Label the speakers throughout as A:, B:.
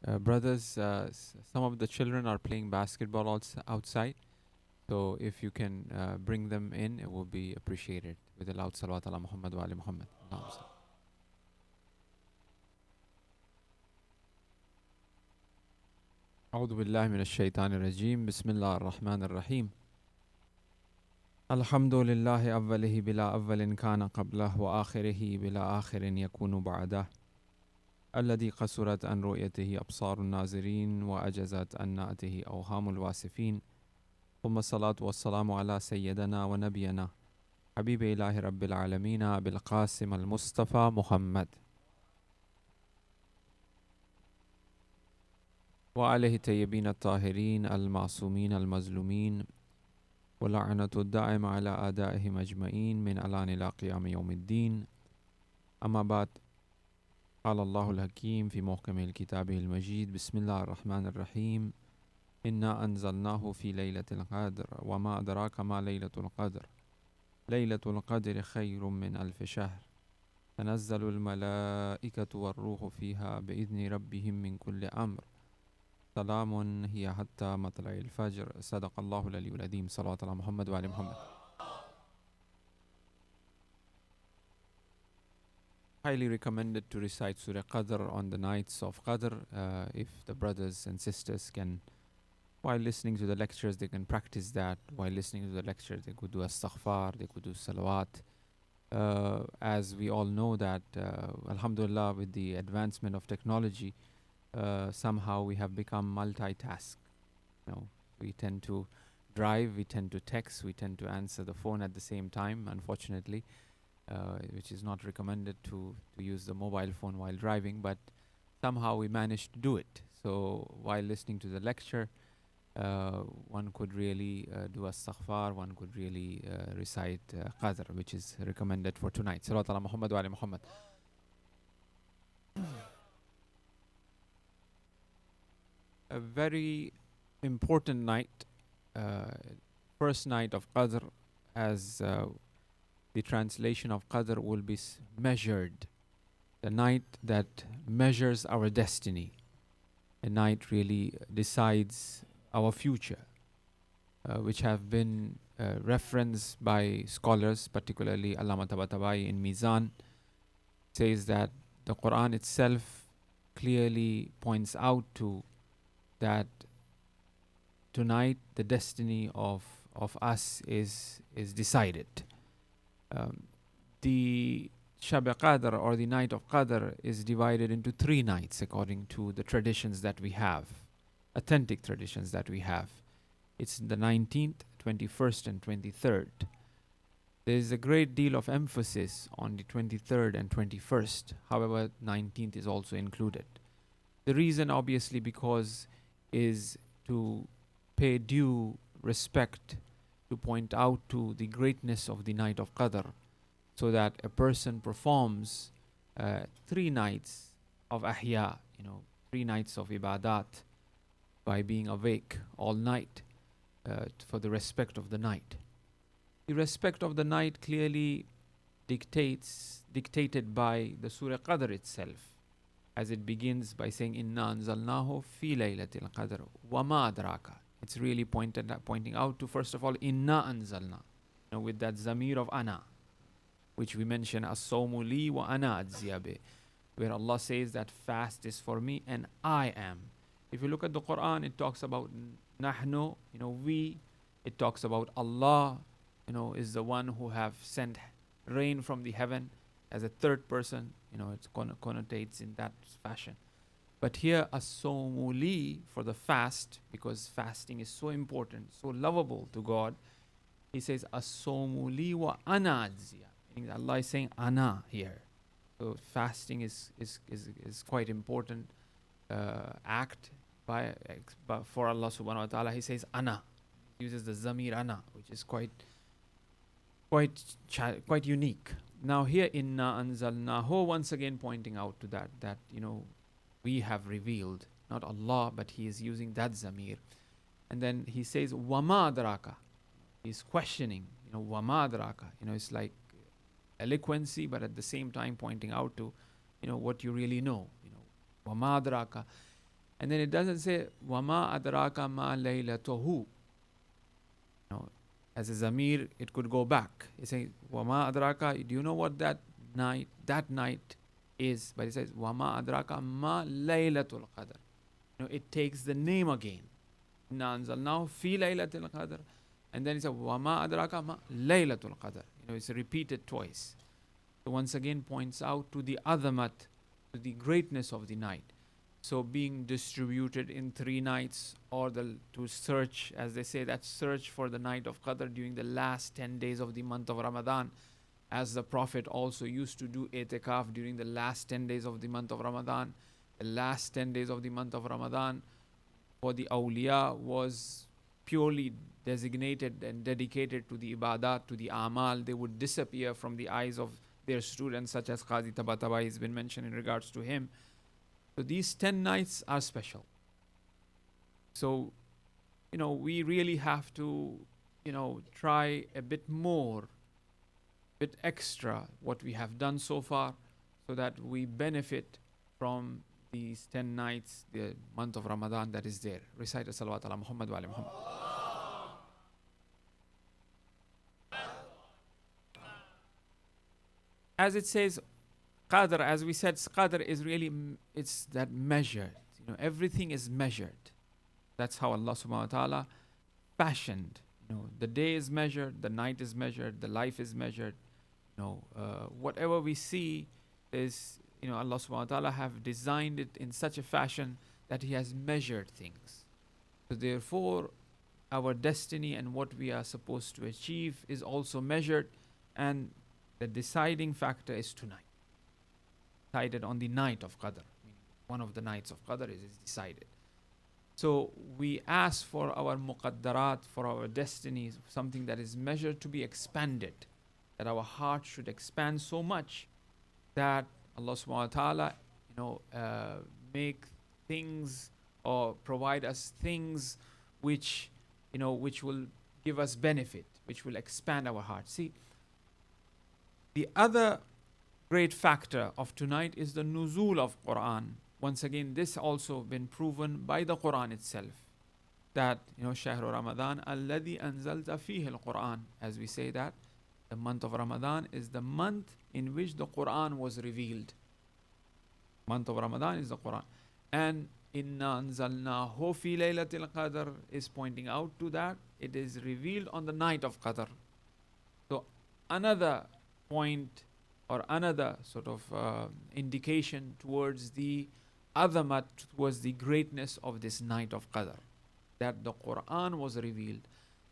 A: Brothers, some of the children are playing basketball outside. So if you can bring them in, it will be appreciated. With a loud salawat ala Muhammad wa ali Muhammad. Allahumma salli. أعوذ بالله من الشيطان الرجيم بسم الله الرحمن الرحيم الحمد لله أوله بلا أول كان قبله وآخره بلا آخر يكون بعده الذي قصرت عن رؤيته أبصار الناظرين وأجزت عن نعته أوهام الواصفين ثم الصلاة والسلام على سيدنا ونبينا حبيب إله رب العالمين بالقاسم المصطفى محمد وعليه الطيبين الطاهرين المعصومين المظلومين ولعنة الدائم على أعدائهم أجمعين من الآن إلى قيام يوم الدين أما بعد قال الله الحكيم في محكم الكتاب المجيد بسم الله الرحمن الرحيم إنا أنزلناه في ليلة القدر وما أدراك ما ليلة القدر ليلة القدر خير من ألف شهر تنزل الملائكة والروح فيها بإذن ربهم من كل أمر سلام هي حتى مطلع الفجر صدق الله العلي العظيم صلوات على محمد وعلى محمد. Highly recommended to recite Surah Qadr on the nights of Qadr. If the brothers and sisters can, while listening to the lectures, they can practice that. While listening to the lectures, they could do astaghfar, they could do salawat. As we all know that, alhamdulillah, with the advancement of technology, somehow we have become multitask. We tend to drive, we tend to text, we tend to answer the phone at the same time, unfortunately. Which is not recommended to use the mobile phone while driving, but somehow we managed to do it. So while listening to the lecture, one could really do astaghfar, one could really recite Qadr, which is recommended for tonight. Salawat ala Muhammad wa ali Muhammad. A very important night, first night of Qadr, as the translation of Qadr will be measured. The night that measures our destiny. The night really decides our future, which have been referenced by scholars, particularly Allama Tabatabai in Mizan, says that the Quran itself clearly points out to that tonight the destiny of us is decided. The Shab Qadr, or the night of Qadr, is divided into 3 nights according to the traditions that we have, authentic traditions that we have. It's the 19th, 21st and 23rd. There is a great deal of emphasis on the 23rd and 21st. However, 19th is also included. The reason, obviously, because is to pay due respect, to point out to the greatness of the night of Qadr, so that a person performs 3 nights of ahya, 3 nights of ibadat, by being awake all night for the respect of the night. The respect of the night clearly dictated by the Surah Qadr itself, as it begins by saying, Inna anzalnahu fi laylatil qadr wa ma adraka. It's really pointing out to, first of all, Inna anzalna, with that zamir of ana, which we mentioned, as-sawmu li wa ana ajziya, where Allah says that fast is for me and I am. If you look at the Quran, it talks about nahnu, we. It talks about Allah, is the one who have sent rain from the heaven as a third person. It connotates in that fashion. But here, as-sawmu li, for the fast, because fasting is so important, so lovable to God, He says, as-sawmu li wa ana ajziya. Meaning Allah is saying ana here. So fasting is quite important act for Allah subhanahu wa ta'ala. He says ana. He uses the zamir ana, which is quite unique. Now here, inna anzalnahu, once again pointing out to that we have revealed, not Allah, but He is using that zamir. And then He says, wama adraka. He's questioning, wama adraka. It's like eloquency, but at the same time pointing out to, what you really know. Wama adraka. And then it doesn't say وَمَا أَدْرَاكَ مَا لَيْلَتُهُ. No, as a zamir, it could go back. It says وَمَا أَدْرَاكَ. Do you know what that night is? But it says وَمَا أَدْرَاكَ مَا لَيْلَةُ الْقَدْرِ. It takes the name again. إِنَّا أَنزَلْنَاهُ فِي لَيْلَةِ الْقَدْرِ. And then it says وَمَا أَدْرَاكَ مَا لَيْلَةُ الْقَدْرِ. It's repeated twice. So once again points out to the azamat, to the greatness of the night. So being distributed in 3 nights, or to search, as they say, that search for the night of Qadr during the last 10 days of the month of Ramadan, as the Prophet also used to do itikaf during the last 10 days of the month of Ramadan. The last 10 days of the month of Ramadan for the awliya was purely designated and dedicated to the ibadat, to the amal. They would disappear from the eyes of their students, such as Qazi Tabatabai has been mentioned in regards to him. So these 10 nights are special. So, we really have to, try a bit more, bit extra what we have done so far, so that we benefit from these 10 nights, the month of Ramadan that is there. Recite as-salawat ala Muhammad wa ala Muhammad. As it says, Qadr, as we said, Qadr is really, it's that measured. Everything is measured. That's how Allah subhanahu wa ta'ala fashioned. The day is measured, the night is measured, the life is measured. Whatever we see is, Allah subhanahu wa ta'ala have designed it in such a fashion that He has measured things. So therefore, our destiny and what we are supposed to achieve is also measured, and the deciding factor is tonight. Decided on the night of Qadr. One of the nights of Qadr is decided. So we ask for our muqaddarat, for our destinies, something that is measured to be expanded, that our heart should expand so much that Allah subhanahu wa ta'ala, make things or provide us things which will give us benefit, which will expand our heart. See, the other great factor of tonight is the nuzul of Quran. Once again, this also been proven by the Quran itself. That, Shahru Ramadan, alladhi anzalta fihi al-Quran. As we say that, the month of Ramadan is the month in which the Quran was revealed. Month of Ramadan is the Quran. And inna anzalnahu fi laylatil qadr is pointing out to that. It is revealed on the night of Qadr. So another point or another sort of indication towards the azamat, towards the greatness of this night of Qadr, that the Quran was revealed.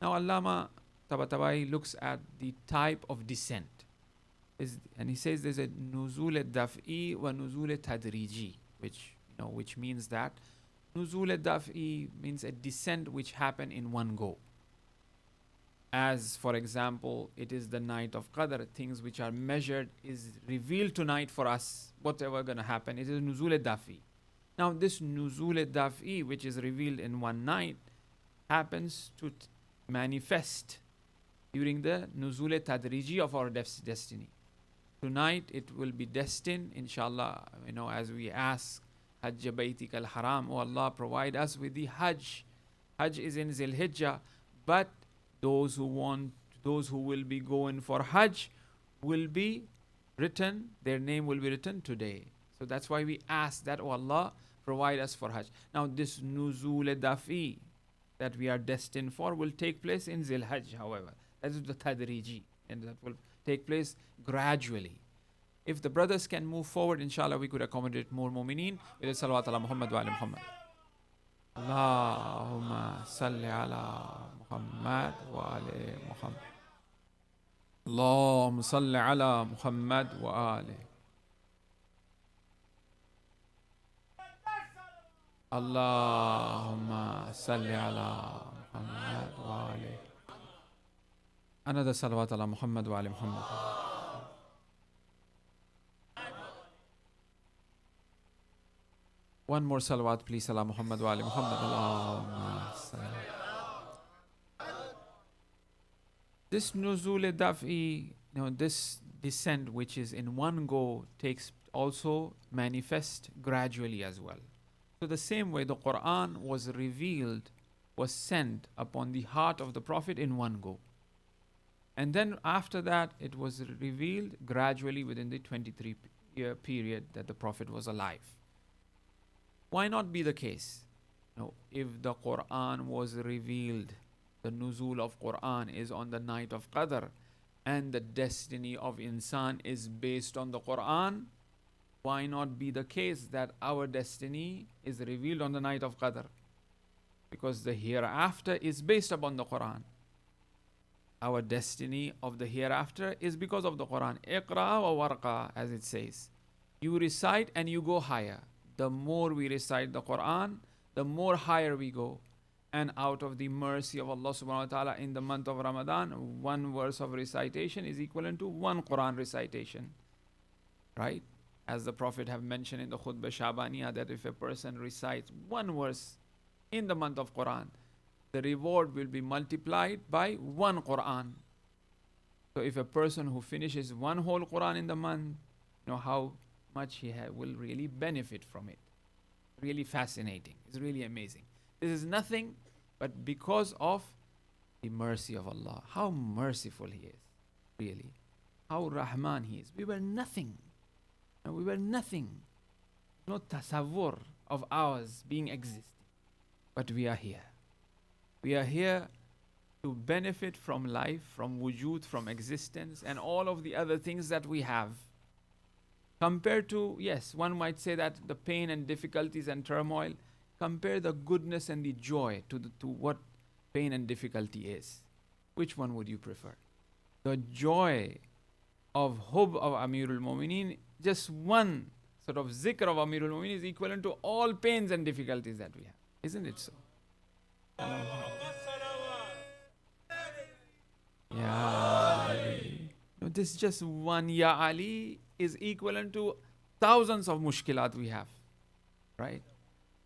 A: Now Allama Tabatabai looks at the type of descent, and he says there's a nuzul daf'i wa nuzul tadriji, which means that nuzul daf'i means a descent which happened in one go. As for example, it is the night of Qadr, things which are measured is revealed tonight for us, whatever going to happen. It is nuzul dafi. Now this nuzul dafi, which is revealed in one night, happens to manifest during the nuzul tadriji of our destiny. Tonight it will be destined, inshallah, as we ask, Hajj Baytik al-Haram, oh Allah, provide us with the Hajj. Hajj is in Zil Hijjah, but those who will be going for Hajj will be written, their name will be written today. So that's why we ask that, oh Allah, provide us for Hajj. Now this nuzul dafi that we are destined for will take place in Zil Hajj, however. That is the tadriji, and that will take place gradually. If the brothers can move forward, inshallah, we could accommodate more mu'mineen. With salawat ala Muhammad wa ala Muhammad. Allahumma salli ala Muhammad wa ala Muhammad. Allahumma salli ala Muhammad wa ala. Allahumma salli ala Muhammad wa ala. Another salawat ala Muhammad wa ala Muhammad. One more salawat, please, ala Muhammad wa ala Muhammad. Allahumma salli. This nuzul daf'i, this descent which is in one go takes also manifest gradually as well. So the same way the Quran was revealed, was sent upon the heart of the Prophet in one go. And then after that, it was revealed gradually within the 23-year period that the Prophet was alive. Why not be the case? No, if the Quran was revealed, the nuzul of Quran is on the night of Qadr, and the destiny of insan is based on the Quran, why not be the case that our destiny is revealed on the night of Qadr? Because the hereafter is based upon the Quran. Our destiny of the hereafter is because of the Quran. Iqra wa warqa, as it says. You recite and you go higher. The more we recite the Quran, the more higher we go. And out of the mercy of Allah subhanahu wa ta'ala, in the month of Ramadan, one verse of recitation is equivalent to one Quran recitation. Right? As the Prophet have mentioned in the Khutbah Shabaniyah, that if a person recites one verse in the month of Quran, the reward will be multiplied by one Quran. So if a person who finishes one whole Quran in the month, you know how much he will really benefit from it. Really fascinating. It's really amazing. This is nothing but because of the mercy of Allah. How merciful He is, really. How Rahman He is. We were nothing. No, we were nothing. No tasawwur of ours being existing. But we are here. We are here to benefit from life, from wujud, from existence, and all of the other things that we have. Compared to, yes, one might say that the pain and difficulties and turmoil, compare the goodness and the joy to what pain and difficulty is. Which one would you prefer? The joy of hub of Amirul Mu'mineen, just one sort of zikr of Amirul Mu'mineen is equivalent to all pains and difficulties that we have. Isn't it so? Ya Ali. No, this just one Ya Ali is equivalent to thousands of mushkilat we have. Right?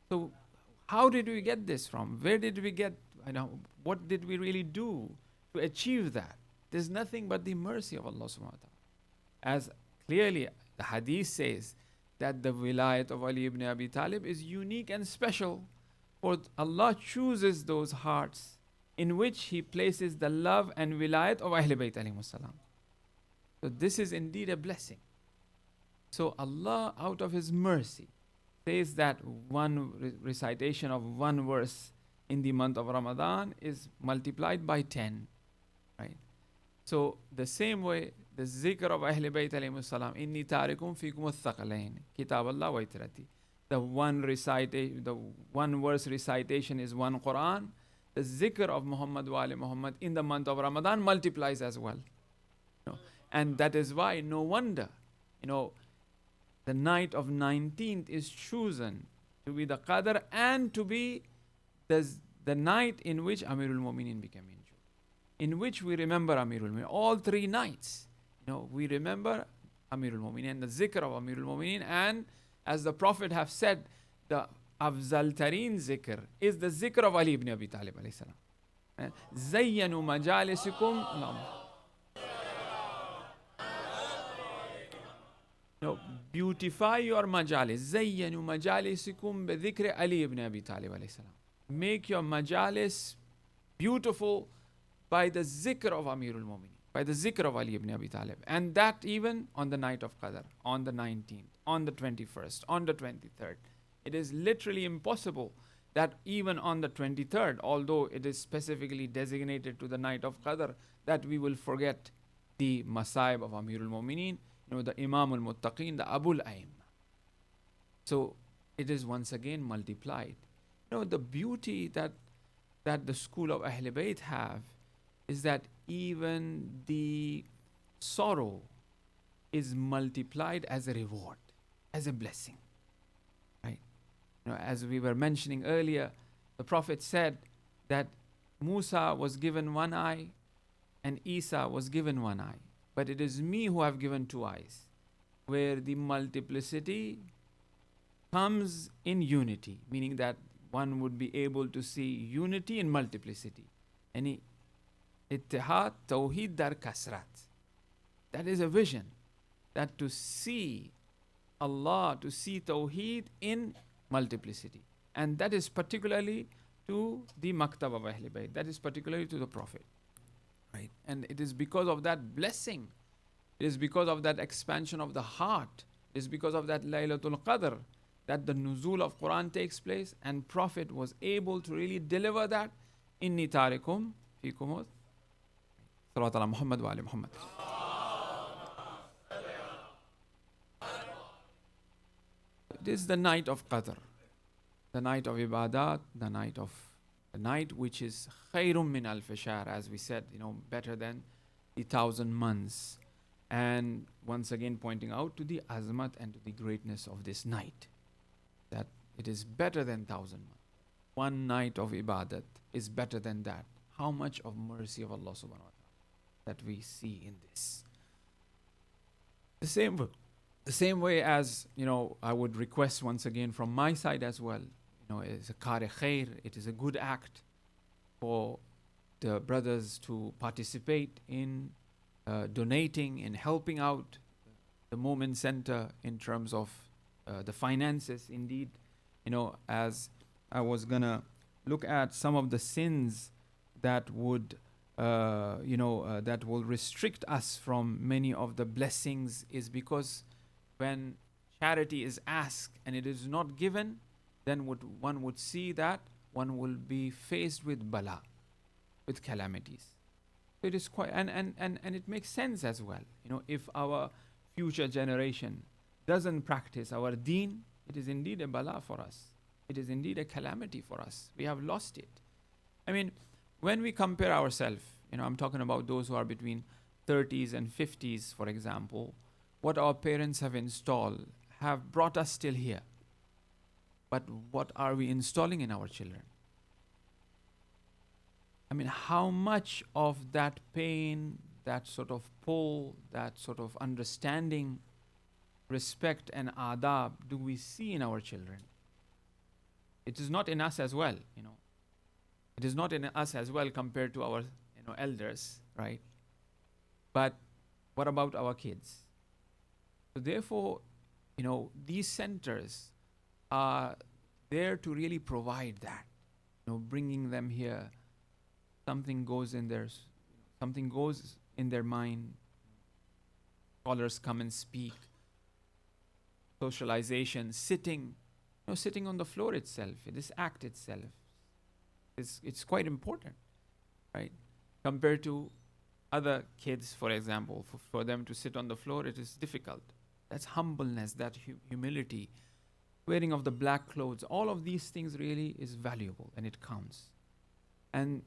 A: So how did we get this from? Where did we get, what did we really do to achieve that? There's nothing but the mercy of Allah subhanahu wa ta'ala. As clearly the hadith says that the wilayat of Ali ibn Abi Talib is unique and special, for Allah chooses those hearts in which He places the love and wilayat of Ahl Bayt alayhimus salam. So this is indeed a blessing. So Allah, out of His mercy, says that one recitation of one verse in the month of Ramadan is multiplied by 10. Right? So the same way, the zikr of Ahl Bayt alayhimus salam, inni tarikum fikum al-thaqalain, kitab Allah wa itrati. The one verse recitation is one Quran. The zikr of Muhammad wa ali Muhammad in the month of Ramadan multiplies as well. And that is why, no wonder, the night of 19th is chosen to be the Qadr and to be the night in which Amirul Mu'mineen became injured, in which we remember Amirul Mu'mineen. All 3 nights, we remember Amirul Mu'mineen and the zikr of Amirul Mu'mineen. And as the Prophet have said, the Afzal Tareen zikr is the zikr of Ali ibn Abi Talib alayhi salam. Zayyanu majalisikum. Beautify your majalis. Zayyanu majalisikum bi dhikri Ali ibn Abi Talib alayhi salam. Make your majalis beautiful by the zikr of Amirul Mu'mineen, by the zikr of Ali ibn Abi Talib. And that even on the night of Qadr, on the 19th, on the 21st, on the 23rd. It is literally impossible that even on the 23rd, although it is specifically designated to the night of Qadr, that we will forget the Masaib of Amirul Mu'mineen, the Imam al-Muttaqeen, the Abul Aim. So it is once again multiplied. The beauty that the school of Ahl Bayt have is that even the sorrow is multiplied as a reward, as a blessing. Right? As we were mentioning earlier, the Prophet said that Musa was given one eye and Isa was given one eye. But it is me who have given 2 eyes, where the multiplicity comes in unity, meaning that one would be able to see unity in multiplicity. Yani ittihad tawheed dar kasrat. That is a vision, that to see Allah, to see tawheed in multiplicity. And that is particularly to the Maktab of Ahl Bayt. That is particularly to the Prophet. Right? And it is because of that blessing, it is because of that expansion of the heart, it is because of that Laylatul Qadr that the nuzul of Quran takes place, and Prophet was able to really deliver that. Inni tarikum fikum salawat ala Muhammad wa ali Muhammad. It is the night of Qadr, the night of ibadat, the night which is khayrun min al shahr, as we said, better than the 1,000 months. And once again pointing out to the azmat and to the greatness of this night, that it is better than 1,000 months. One night of ibadat is better than that. How much of mercy of Allah subhanahu wa ta'ala that we see in this. The same way as, I would request once again from my side as well, it's a kare khair, it is a good act for the brothers to participate in donating, in helping out the Moment Center in terms of the finances. Indeed, as I was gonna look at some of the sins that would that will restrict us from many of the blessings, is because when charity is asked and it is not given, then one would see that one will be faced with bala, with calamities. It is quite, and it makes sense as well. If our future generation doesn't practice our deen, it is indeed a bala for us. It is indeed a calamity for us. We have lost it. I mean, when we compare ourselves, I'm talking about those who are between 30s and 50s, for example, what our parents have installed have brought us still here. But what are we installing in our children? I mean, how much of that pain, that sort of pull, that sort of understanding, respect and adab do we see in our children? It is not in us as well, It is not in us as well compared to our, elders, right? But what about our kids? So therefore, these centers are there to really provide that, bringing them here. Something goes in their mind. Scholars come and speak. Socialization, sitting on the floor itself, this act itself, it's quite important, right? Compared to other kids, for example, for them to sit on the floor, it is difficult. That's humbleness, that humility, wearing of the black clothes, all of these things really is valuable and it counts. And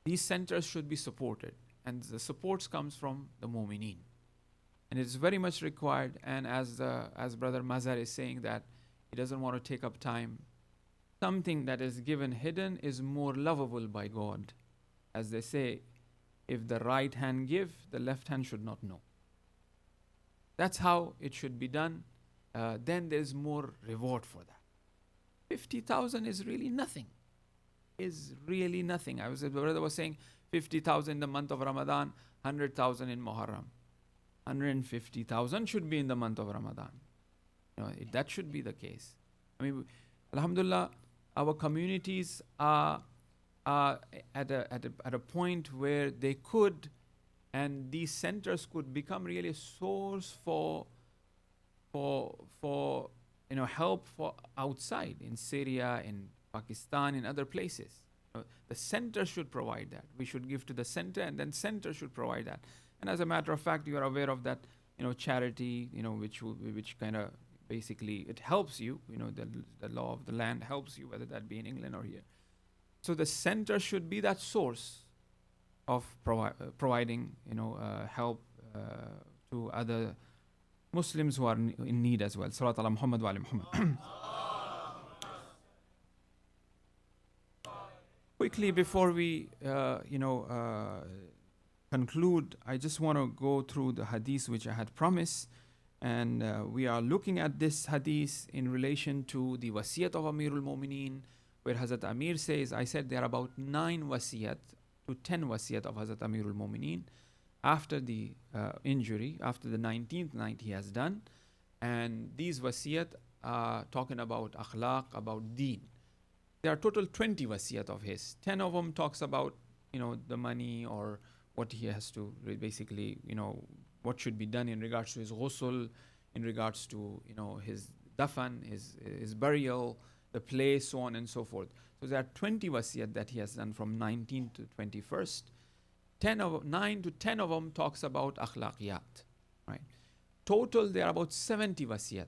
A: these centers should be supported, and the support comes from the mu'mineen. And it's very much required, and as Brother Mazhar is saying that he doesn't want to take up time, something that is given hidden is more lovable by God. As they say, if the right hand give, the left hand should not know. That's how it should be done. Then there's more reward for that. 50,000 is really nothing. The brother was saying 50,000 in the month of Ramadan, 100,000 in Muharram. 150,000 should be in the month of Ramadan. That should be the case. I mean, alhamdulillah, our communities are at a point where they could, and these centers could become really a source for help for outside, in Syria, in Pakistan, in other places. The center should provide that. We should give to the center, and then center should provide that. And as a matter of fact, you are aware of that, charity, which kind of basically it helps you. The law of the land helps you, whether that be in England or here. So the center should be that source of providing, help to other Muslims who are in need as well. Salat ala Muhammad wa ali Muhammad. Quickly, before we, conclude, I just want to go through the hadith which I had promised. And we are looking at this hadith in relation to the wasiyat of Amirul Mu'mineen, where Hazrat Amir says, I said there are about 9 wasiyat to 10 wasiyat of Hazrat Amirul Mu'mineen after the injury, after the 19th night he has done. And these wasiyat talking about akhlaq, about deen. There are total 20 wasiyat of his. 10 of them talks about, the money or what he has to basically, what should be done in regards to his ghusl, in regards to, his dafan, his burial, the place, so on and so forth. So there are 20 wasiyat that he has done from 19th to 21st. 9 to 10 of them talks about akhlaqiyat, right? Total, there are about 70 wasiyat,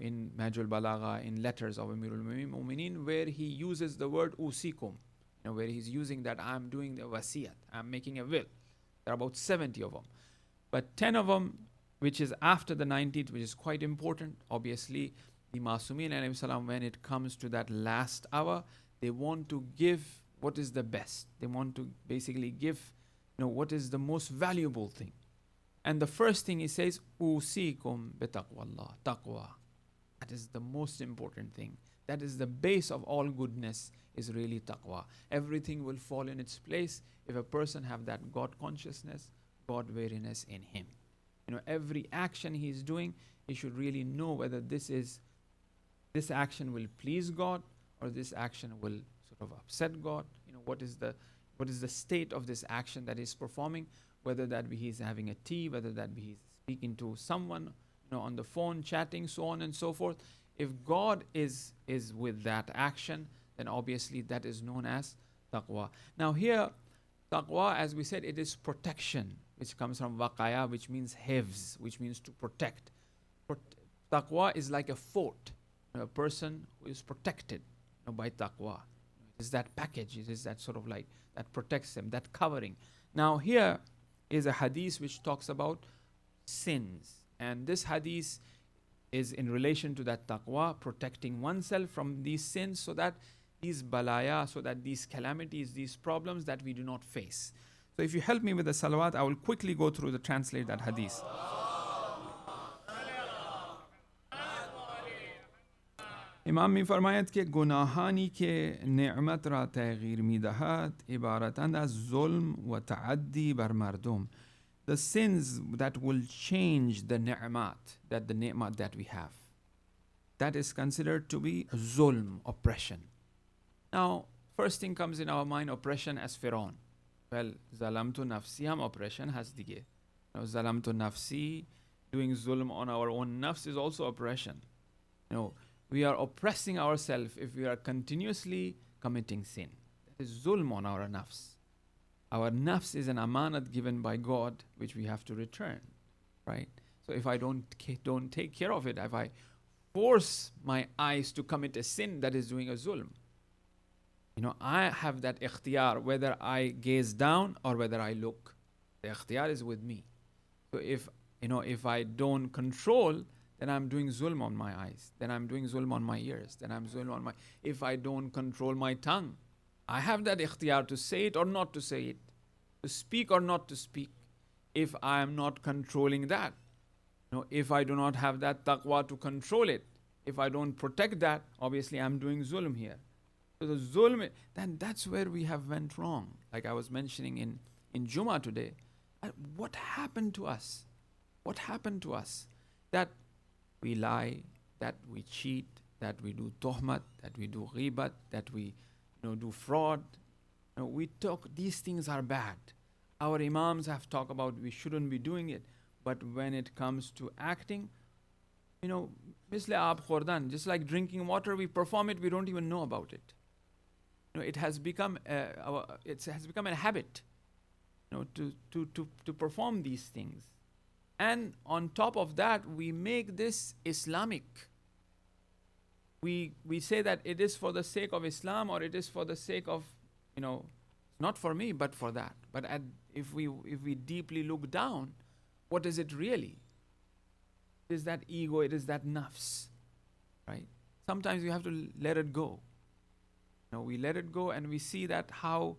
A: in Majul Balagha, in letters of Amirul Mu'mineen, where he uses the word usikum, where he's using that I'm doing the wasiyat, I'm making a will. There are about 70 of them. But 10 of them, which is after the 19th, which is quite important, obviously, the Masumeen alayhi salam, when it comes to that last hour, they want to give what is the best. They want to basically give, what is the most valuable thing. And the first thing he says, usikum bitaqwallah, taqwa. That is the most important thing. That is the base of all goodness, is really taqwa. Everything will fall in its place if a person have that God consciousness, God wariness in him. Every action he is doing, he should really know whether this action will please God or this action will sort of upset God. What is the state of this action that he's performing, whether that be he's having a tea, whether that be he's speaking to someone, on the phone, chatting, so on and so forth. If God is with that action, then obviously that is known as taqwa. Now here, taqwa, as we said, it is protection, which comes from waqaya, which means hifz, which means to protect. Taqwa is like a fort, a person who is protected by taqwa. It is that package, it is that sort of like, that protects them, that covering. Now here is a hadith which talks about sins. And this hadith is in relation to that taqwa, protecting oneself from these sins, so that these balaya, so that these calamities, these problems that we do not face. So if you help me with the salawat, I will quickly go through the translate that hadith. امام می فرماید که گناهانی که نعمت را تغییر می دهد عبارتند از ظلم و تعدی بر مردم. The sins that will change the ni'mat, that we have, that is considered to be zulm, oppression. Now, first thing comes in our mind, oppression as Fir'aun. Well, zalamtu nafsi, ham oppression has dige. Now, zalamtu nafsi, doing zulm on our own nafs is also oppression. We are oppressing ourselves if we are continuously committing sin. That is zulm on our nafs. Our nafs is an amanat given by God, which we have to return, right? So if I don't take care of it, if I force my eyes to commit a sin, that is doing a zulm. I have that ikhtiyar, whether I gaze down or whether I look. The ikhtiyar is with me. So if I don't control, then I'm doing zulm on my eyes. Then I'm doing zulm on my ears. Then I'm zulm on if I don't control my tongue, I have that ikhtiyar to say it or not to say it, to speak or not to speak. If I am not controlling that, if I do not have that taqwa to control it, if I don't protect that, obviously I'm doing zulm here. So the zulm, then that's where we have went wrong. Like I was mentioning in Jummah today, what happened to us? What happened to us? That we lie, that we cheat, that we do tuhmat, that we do ghibat, that we do fraud. We talk, these things are bad. Our imams have talked about we shouldn't be doing it. But when it comes to acting, misle aab khordan, just like drinking water, we perform it, we don't even know about it. It has become a habit, to perform these things. And on top of that, we make this Islamic. We say that it is for the sake of Islam, or it is for the sake of, not for me, but for that. But if we deeply look down, what is it really? It is that ego, it is that nafs, right? Sometimes you have to let it go. We let it go and we see that how,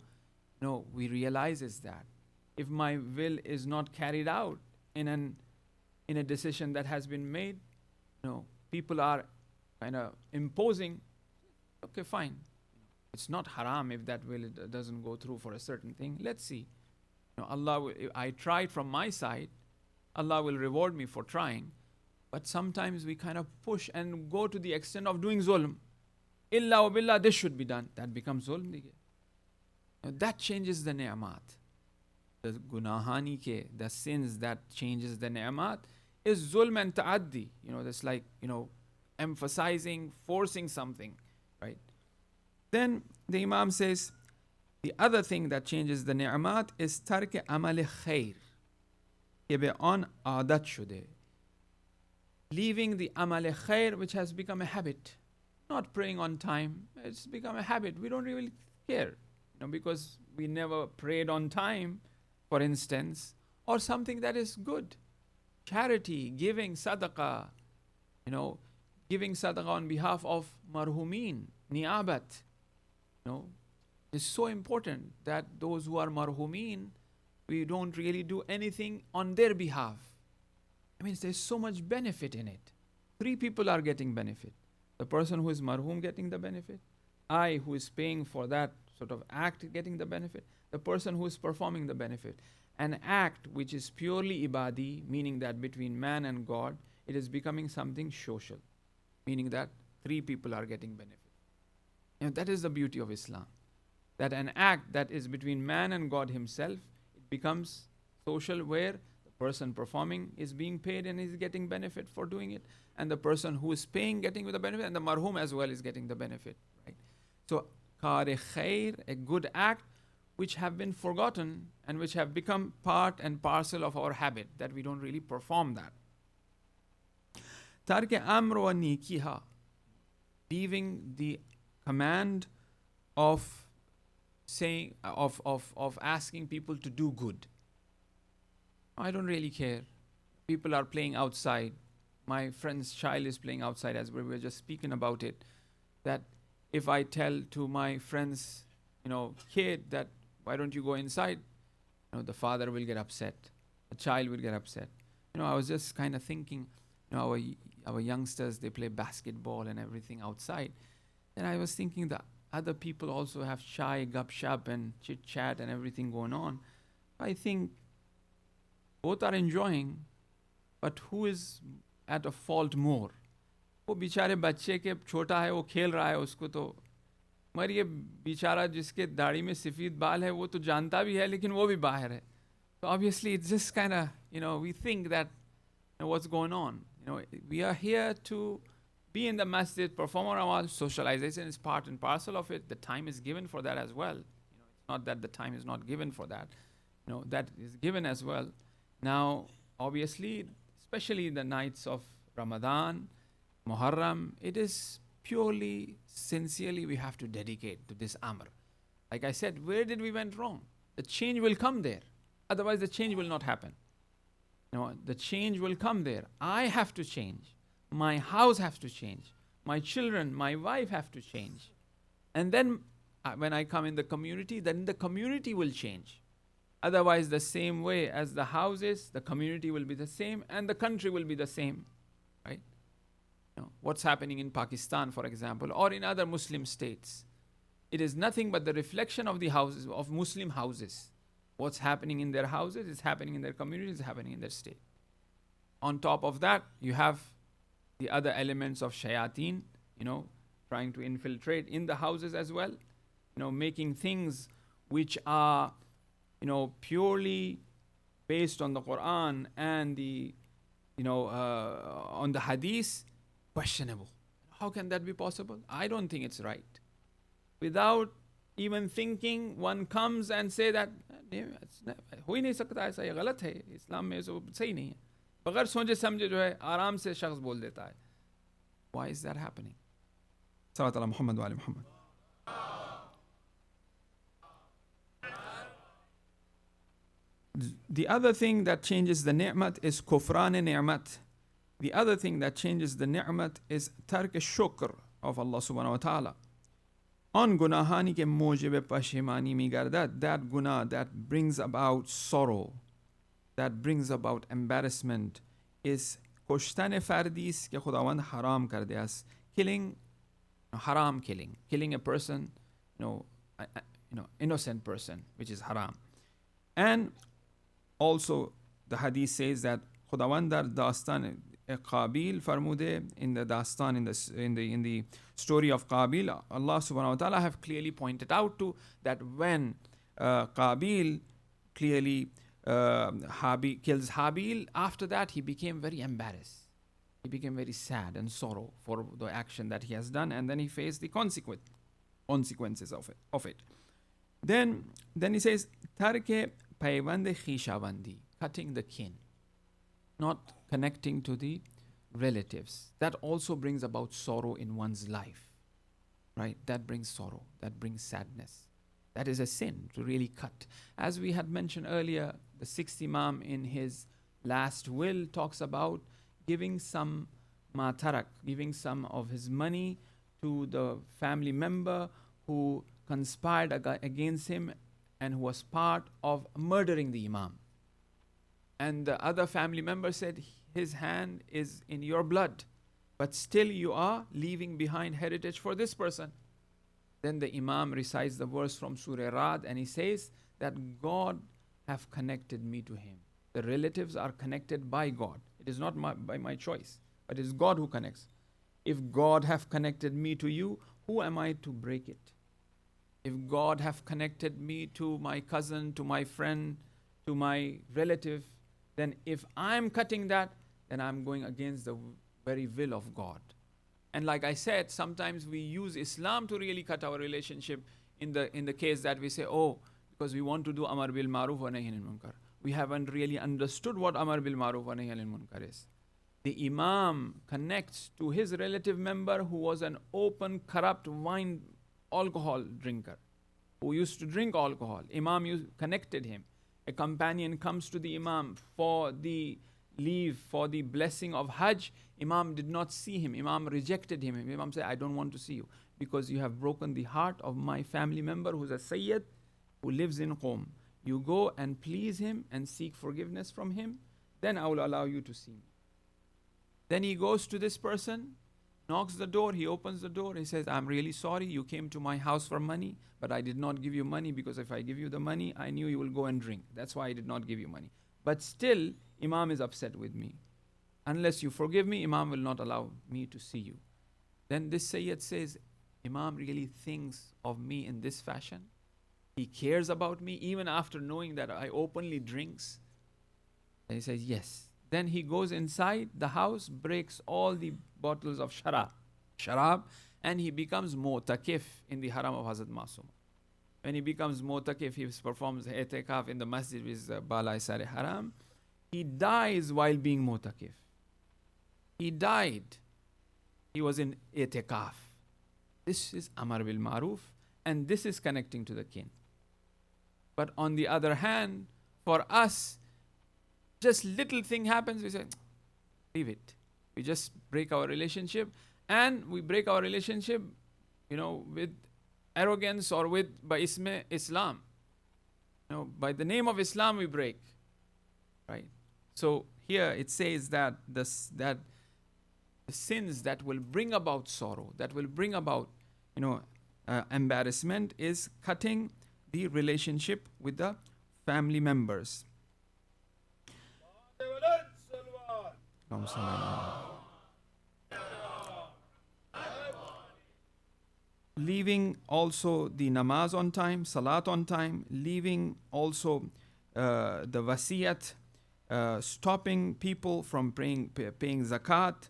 A: we realize is that if my will is not carried out in a decision that has been made, people are kind of imposing, okay, fine. It's not haram if that will doesn't go through for a certain thing. Let's see. Allah, I tried from my side. Allah will reward me for trying. But sometimes we kind of push and go to the extent of doing zulm. Illa wa billah, this should be done. That becomes zulm. That changes the ni'mat. The gunahani ke, the sins that changes the ni'mat is zulm and ta'addi. That's like, emphasizing, forcing something, right? Then the Imam says, the other thing that changes the ni'mat is tark amal khair. Ke be on aadat shude. Leaving the amal khair, which has become a habit. Not praying on time, it's become a habit. We don't really care, because we never prayed on time, for instance, or something that is good. Charity, giving sadaqah, giving sadaqah on behalf of marhumin, ni'abat, is so important that those who are marhumin, we don't really do anything on their behalf. I mean, there's so much benefit in it. 3 people are getting benefit. The person who is marhum getting the benefit, I who is paying for that sort of act getting the benefit, the person who is performing the benefit. An act which is purely ibadi, meaning that between man and God, it is becoming something social, meaning that 3 people are getting benefit. That is the beauty of Islam. That an act that is between man and God himself, it becomes social, where the person performing is being paid and is getting benefit for doing it, and the person who is paying getting the benefit, and the marhum as well is getting the benefit, right? So kar khair, a good act which have been forgotten and which have become part and parcel of our habit, that we don't really perform that. Tark amr wa nikiha, leaving the command of saying of asking people to do good. I don't really care. People are playing outside. My friend's child is playing outside, as we were just speaking about it, that if I tell to my friend's kid that why don't you go inside, the father will get upset, the child will get upset. I was just kind of thinking, our youngsters, they play basketball and everything outside, and I was thinking that other people also have chai, gup shap and chit chat and everything going on. I think both are enjoying, but who is at a fault more? वो बेचारे बच्चे के छोटा है, वो खेल रहा है, उसको तो, मगर ये बेचारा जिसके दाढ़ी में सफ़ेद बाल है, वो तो जानता भी है, लेकिन वो भी बाहर है. So obviously it's just kind of, we think that what's going on. We are here to be in the masjid, perform our amal. Socialization is part and parcel of it. The time is given for that as well. It's not that the time is not given for that. That is given as well. Now, obviously, especially the nights of Ramadan, Muharram, it is purely, sincerely, we have to dedicate to this amr. Like I said, where did we went wrong? The change will come there. Otherwise, the change will not happen. The change will come there. I have to change. My house has to change. My children, my wife have to change. And then when I come in the community, then the community will change. Otherwise, the same way as the house is, the community will be the same and the country will be the same, right? What's happening in Pakistan, for example, or in other Muslim states. It is nothing but the reflection of the houses, of Muslim houses. What's happening in their houses is happening in their communities, is happening in their state. On top of that, you have the other elements of shayateen, trying to infiltrate in the houses as well, making things which are, purely based on the Quran and the, on the Hadith, questionable. How can that be possible? I don't think it's right. Without even thinking, one comes and say that हो ही नहीं सकता ऐसा, ये गलत है, इस्लाम में तो सही नहीं है. बगैर सोचे समझे जो है आराम से शख्स बोल देता है. Why is that happening? Salawat ala Muhammad wa ali Muhammad. The other thing that changes the ni'mat is kufran ni'mat. The other thing that changes the ni'mat is tark shukr of Allah subhanahu wa ta'ala. On gunahani ke mujib pashimani mi gardad, that guna that brings about sorrow, that brings about embarrassment, is kushtan fardis ke khudawand haram karde as killing, haram killing a person, innocent person, which is haram. And also the hadith says that khudawand dar dastan, Qabil farmude in the dastan, in the story of Qabil, Allah subhanahu wa ta'ala have clearly pointed out to that when Qabil clearly kills Habil, after that he became very embarrassed. He became very sad and sorrow for the action that he has done, and then he faced the consequences of it. Then he says, Tarke paywand khishavandi, cutting the kin, not connecting to the relatives. That also brings about sorrow in one's life, right? That brings sorrow, that brings sadness. That is a sin to really cut. As we had mentioned earlier, the sixth Imam in his last will talks about giving some matarak, giving some of his money to the family member who conspired against him and who was part of murdering the Imam. And the other family member said, his hand is in your blood, but still you are leaving behind heritage for this person. Then the Imam recites the verse from Surah Ra'd, and he says that God have connected me to him. The relatives are connected by God. It is not by my choice, but it is God who connects. If God have connected me to you, who am I to break it? If God have connected me to my cousin, to my friend, to my relative, then if I'm cutting that, then I'm going against the very will of God. And like I said, sometimes we use Islam to really cut our relationship in the case that we say, oh, because we want to do Amar bil Maruf wa Nahy anil Munkar. We haven't really understood what Amar bil Maruf wa Nahy anil Munkar is. The Imam connects to his relative member who was an open, corrupt wine, alcohol drinker, who used to drink alcohol. Imam connected him. A companion comes to the Imam for the leave, for the blessing of Hajj. Imam did not see him. Imam rejected him. Imam said, I don't want to see you because you have broken the heart of my family member who's a Sayyid who lives in Qom. You go and please him and seek forgiveness from him. Then I will allow you to see me. Then he goes to this person, knocks the door, he opens the door, he says, I'm really sorry, you came to my house for money, but I did not give you money because if I give you the money, I knew you will go and drink. That's why I did not give you money. But still, Imam is upset with me. Unless you forgive me, Imam will not allow me to see you. Then this Sayyid says, Imam really thinks of me in this fashion. He cares about me even after knowing that I openly drinks. And he says, yes. Then he goes inside the house, breaks all the bottles of sharab, and he becomes mu'takif in the haram of Hazrat Masum. When he becomes mu'takif, he performs i'tikaf in the masjid with Balai Sare Haram. He dies while being mu'takif. He died. He was in i'tikaf. This is Amar bil Maruf, and this is connecting to the kin. But on the other hand, for us, just little thing happens, we say, leave it. We just break our relationship, and we break our relationship, with arrogance or by isme Islam. By the name of Islam we break, right? So here it says that the sins that will bring about sorrow, that will bring about, embarrassment, is cutting the relationship with the family members. Leaving also the namaz on time, salat on time, leaving also the wasiyat, stopping people from paying zakat.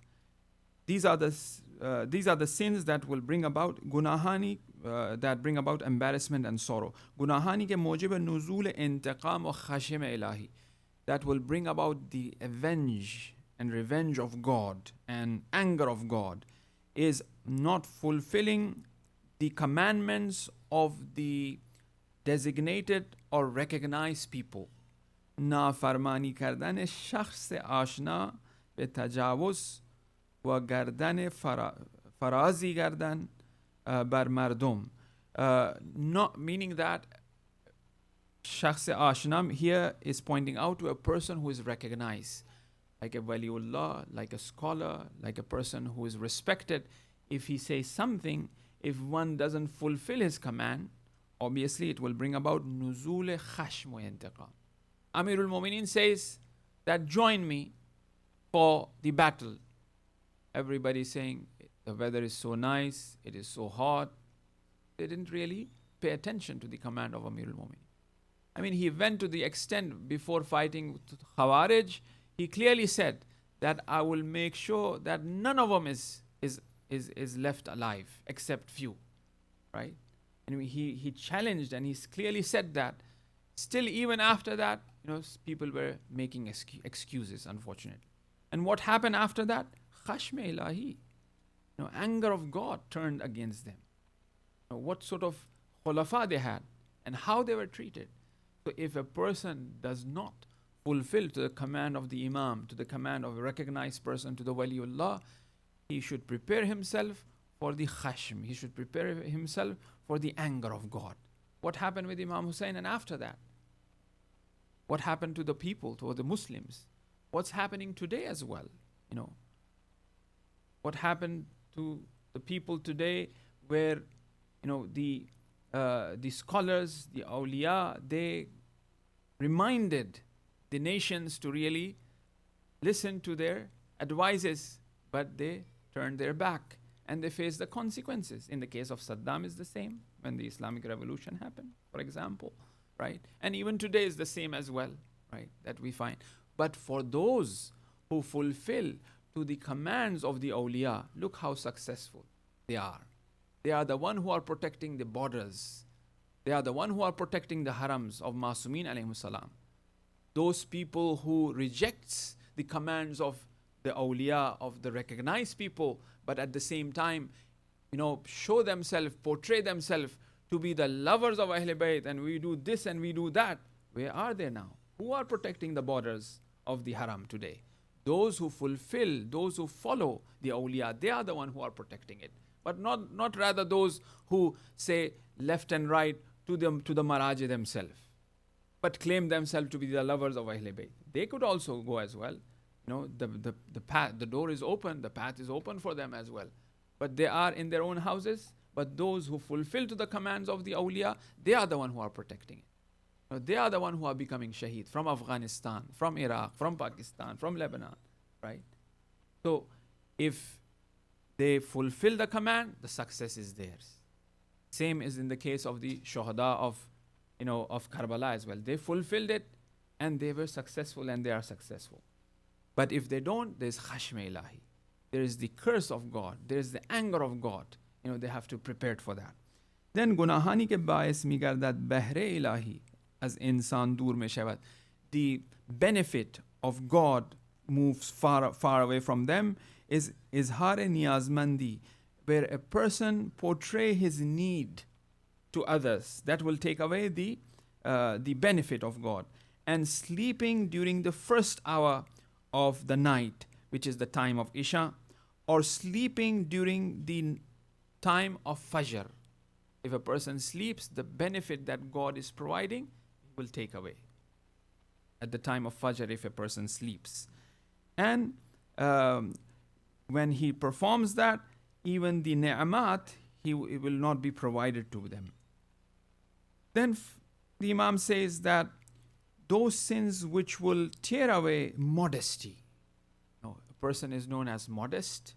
A: These are the sins that will bring about gunahani, that bring about embarrassment and sorrow. Gunahani ke mujib nuzul intiqam wa khashim ilahi, that will bring about the revenge of God and anger of God, is not fulfilling the commandments of the designated or recognized people. نافرمانی کردن شخص آشنا به تجاوز و گردن فرازی گردن بر مردم. Not meaning that شخص آشنا here is pointing out to a person who is recognized, like a waliullah, like a scholar, like a person who is respected. If he says something, if one doesn't fulfill his command, obviously it will bring about nuzul khashm wa intiqam. Amirul Mu'minin says that join me for the battle. Everybody saying the weather is so nice, it is so hot. They didn't really pay attention to the command of Amirul Mu'minin. I mean, he went to the extent before fighting with Khawarij, he clearly said that I will make sure that none of them is left alive except few, right? And he challenged and he clearly said that. Still, even after that, people were making excuses, unfortunately. And what happened after that? Khashme ilahi. Anger of God turned against them. What sort of khulafa they had and how they were treated. So if a person does not fulfill to the command of the Imam, to the command of a recognized person, to the Waliullah, he should prepare himself for the khashm. He should prepare himself for the anger of God. What happened with Imam Hussein and after that? What happened to the people, to the Muslims? What's happening today as well? What happened to the people today where, the scholars, the awliya, they reminded the nations to really listen to their advices, but they turned their back and they faced the consequences. In the case of Saddam is the same when the Islamic Revolution happened, for example, right? And even today is the same as well, right? That we find. But for those who fulfill to the commands of the awliya, look how successful they are. They are the one who are protecting the borders. They are the one who are protecting the harams of Masumin alayhi salam. Those people who rejects the commands of the awliya, of the recognized people, but at the same time, show themselves, portray themselves to be the lovers of Ahl Bayt, and we do this and we do that. Where are they now? Who are protecting the borders of the haram today? Those who fulfill, those who follow the awliya, they are the one who are protecting it. But not rather those who say left and right to the Maraji themselves, but claim themselves to be the lovers of Ahl Bayt. They could also go as well. The path, the door is open, the path is open for them as well. But they are in their own houses. But those who fulfill to the commands of the awliya, they are the one who are protecting it. They are the one who are becoming shaheed from Afghanistan, from Iraq, from Pakistan, from Lebanon, right? So if they fulfill the command, the success is theirs. Same is in the case of the shuhada of Karbala as well. They fulfilled it and they were successful and they are successful. But if they don't, there's khashme ilahi. There is the curse of God. There is the anger of God. They have to prepare for that. Then gunahani ke bais migardad bahre ilahi as insan dur me shavad. The benefit of God moves far away from them is izhar niyazmandi, where a person portray his need to others. That will take away the benefit of God. And sleeping during the first hour of the night, which is the time of Isha, or sleeping during the time of Fajr. If a person sleeps, the benefit that God is providing will take away. At the time of Fajr, if a person sleeps. And when he performs that, even the ni'mat, it will not be provided to them. Then the Imam says that those sins which will tear away modesty. A person is known as modest.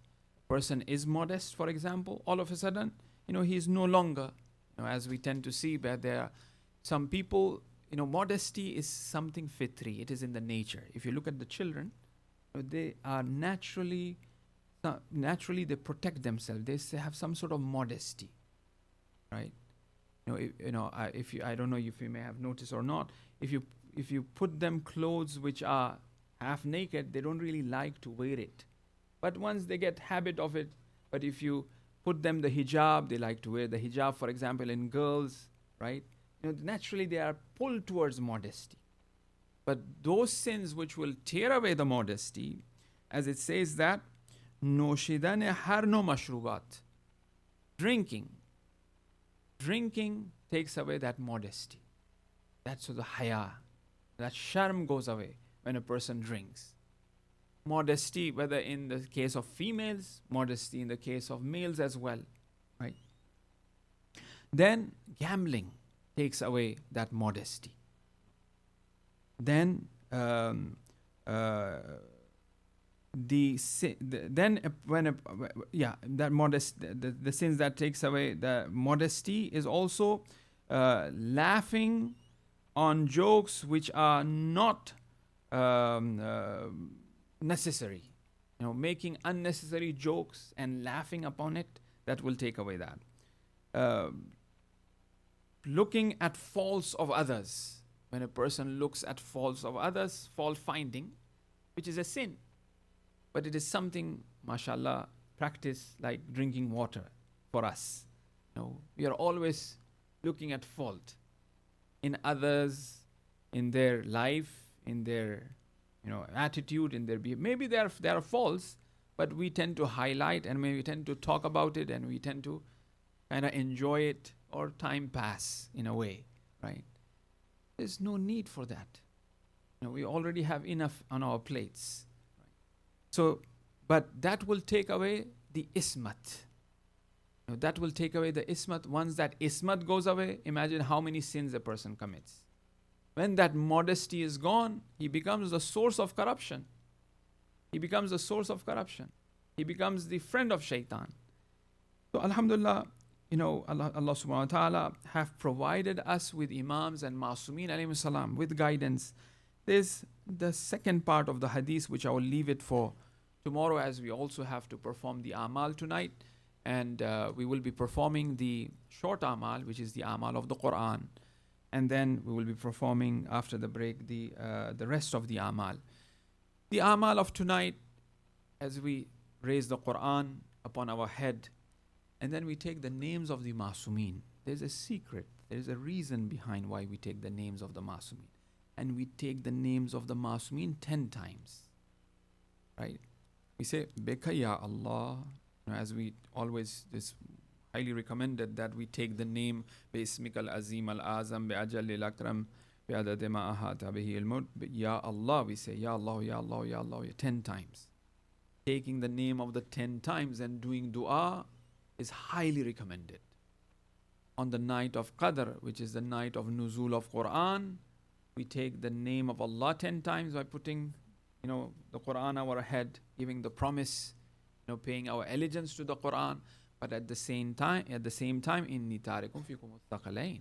A: A person is modest, for example. All of a sudden, he is no longer, as we tend to see, but there are some people, modesty is something fitri. It is in the nature. If you look at the children, they are naturally they protect themselves. They have some sort of modesty, right? I don't know if you may have noticed or not. If you put them clothes which are half naked, they don't really like to wear it. But once they get habit of it, but if you put them the hijab, they like to wear the hijab, for example, in girls, right? Naturally they are pulled towards modesty. But those sins which will tear away the modesty, as it says that, noshidane har no mashrubat. Drinking takes away that modesty. That's the haya. That sharm goes away when a person drinks. Modesty, whether in the case of females, modesty in the case of males as well, right? Then gambling takes away that modesty. Then then when that modest the sins that takes away the modesty is also laughing on jokes which are not necessary, making unnecessary jokes and laughing upon it, that will take away that. uh, Looking at faults of others, when a person looks at faults of others, fault finding, which is a sin, but it is something, mashallah, practice like drinking water for us. We are always looking at fault in others, in their life, in their attitude, in their behavior. Maybe there are faults, but we tend to highlight and maybe tend to talk about it, and we tend to kind of enjoy it, or time pass in a way, right? There's no need for that. We already have enough on our plates. So, but that will take away the ismat. That will take away the ismat. Once that ismat goes away, imagine how many sins a person commits. When that modesty is gone, he becomes the source of corruption. He becomes the source of corruption. He becomes the friend of shaitan. So alhamdulillah, Allah subhanahu wa ta'ala have provided us with imams and masumin alayhi salam with guidance. There's the second part of the hadith, which I will leave it for tomorrow, as we also have to perform the amal tonight. And we will be performing the short amal, which is the amal of the Quran. And then we will be performing after the break the rest of the amal. The amal of tonight, as we raise the Quran upon our head, and then we take the names of the Masumin. There's a secret. There's a reason behind why we take the names of the Masumin. And we take the names of the Masumin 10 times. Right? We say, Beka ya Allah. As we always, this highly recommended that we take the name Bismik al-Azim al-Azam bi-Ajal al-Akram bi-Adad ma ahata bihi al-Mud. Ya Allah, we say, Ya Allah, Ya Allah, Ya Allah, 10 times. Taking the name of the 10 times and doing dua is highly recommended. On the night of Qadr, which is the night of Nuzul of Quran, we take the name of Allah 10 times by putting, the Quran our head, giving the promise, paying our allegiance to the Quran, but at the same time, inni tarikum fikum muttaqalain.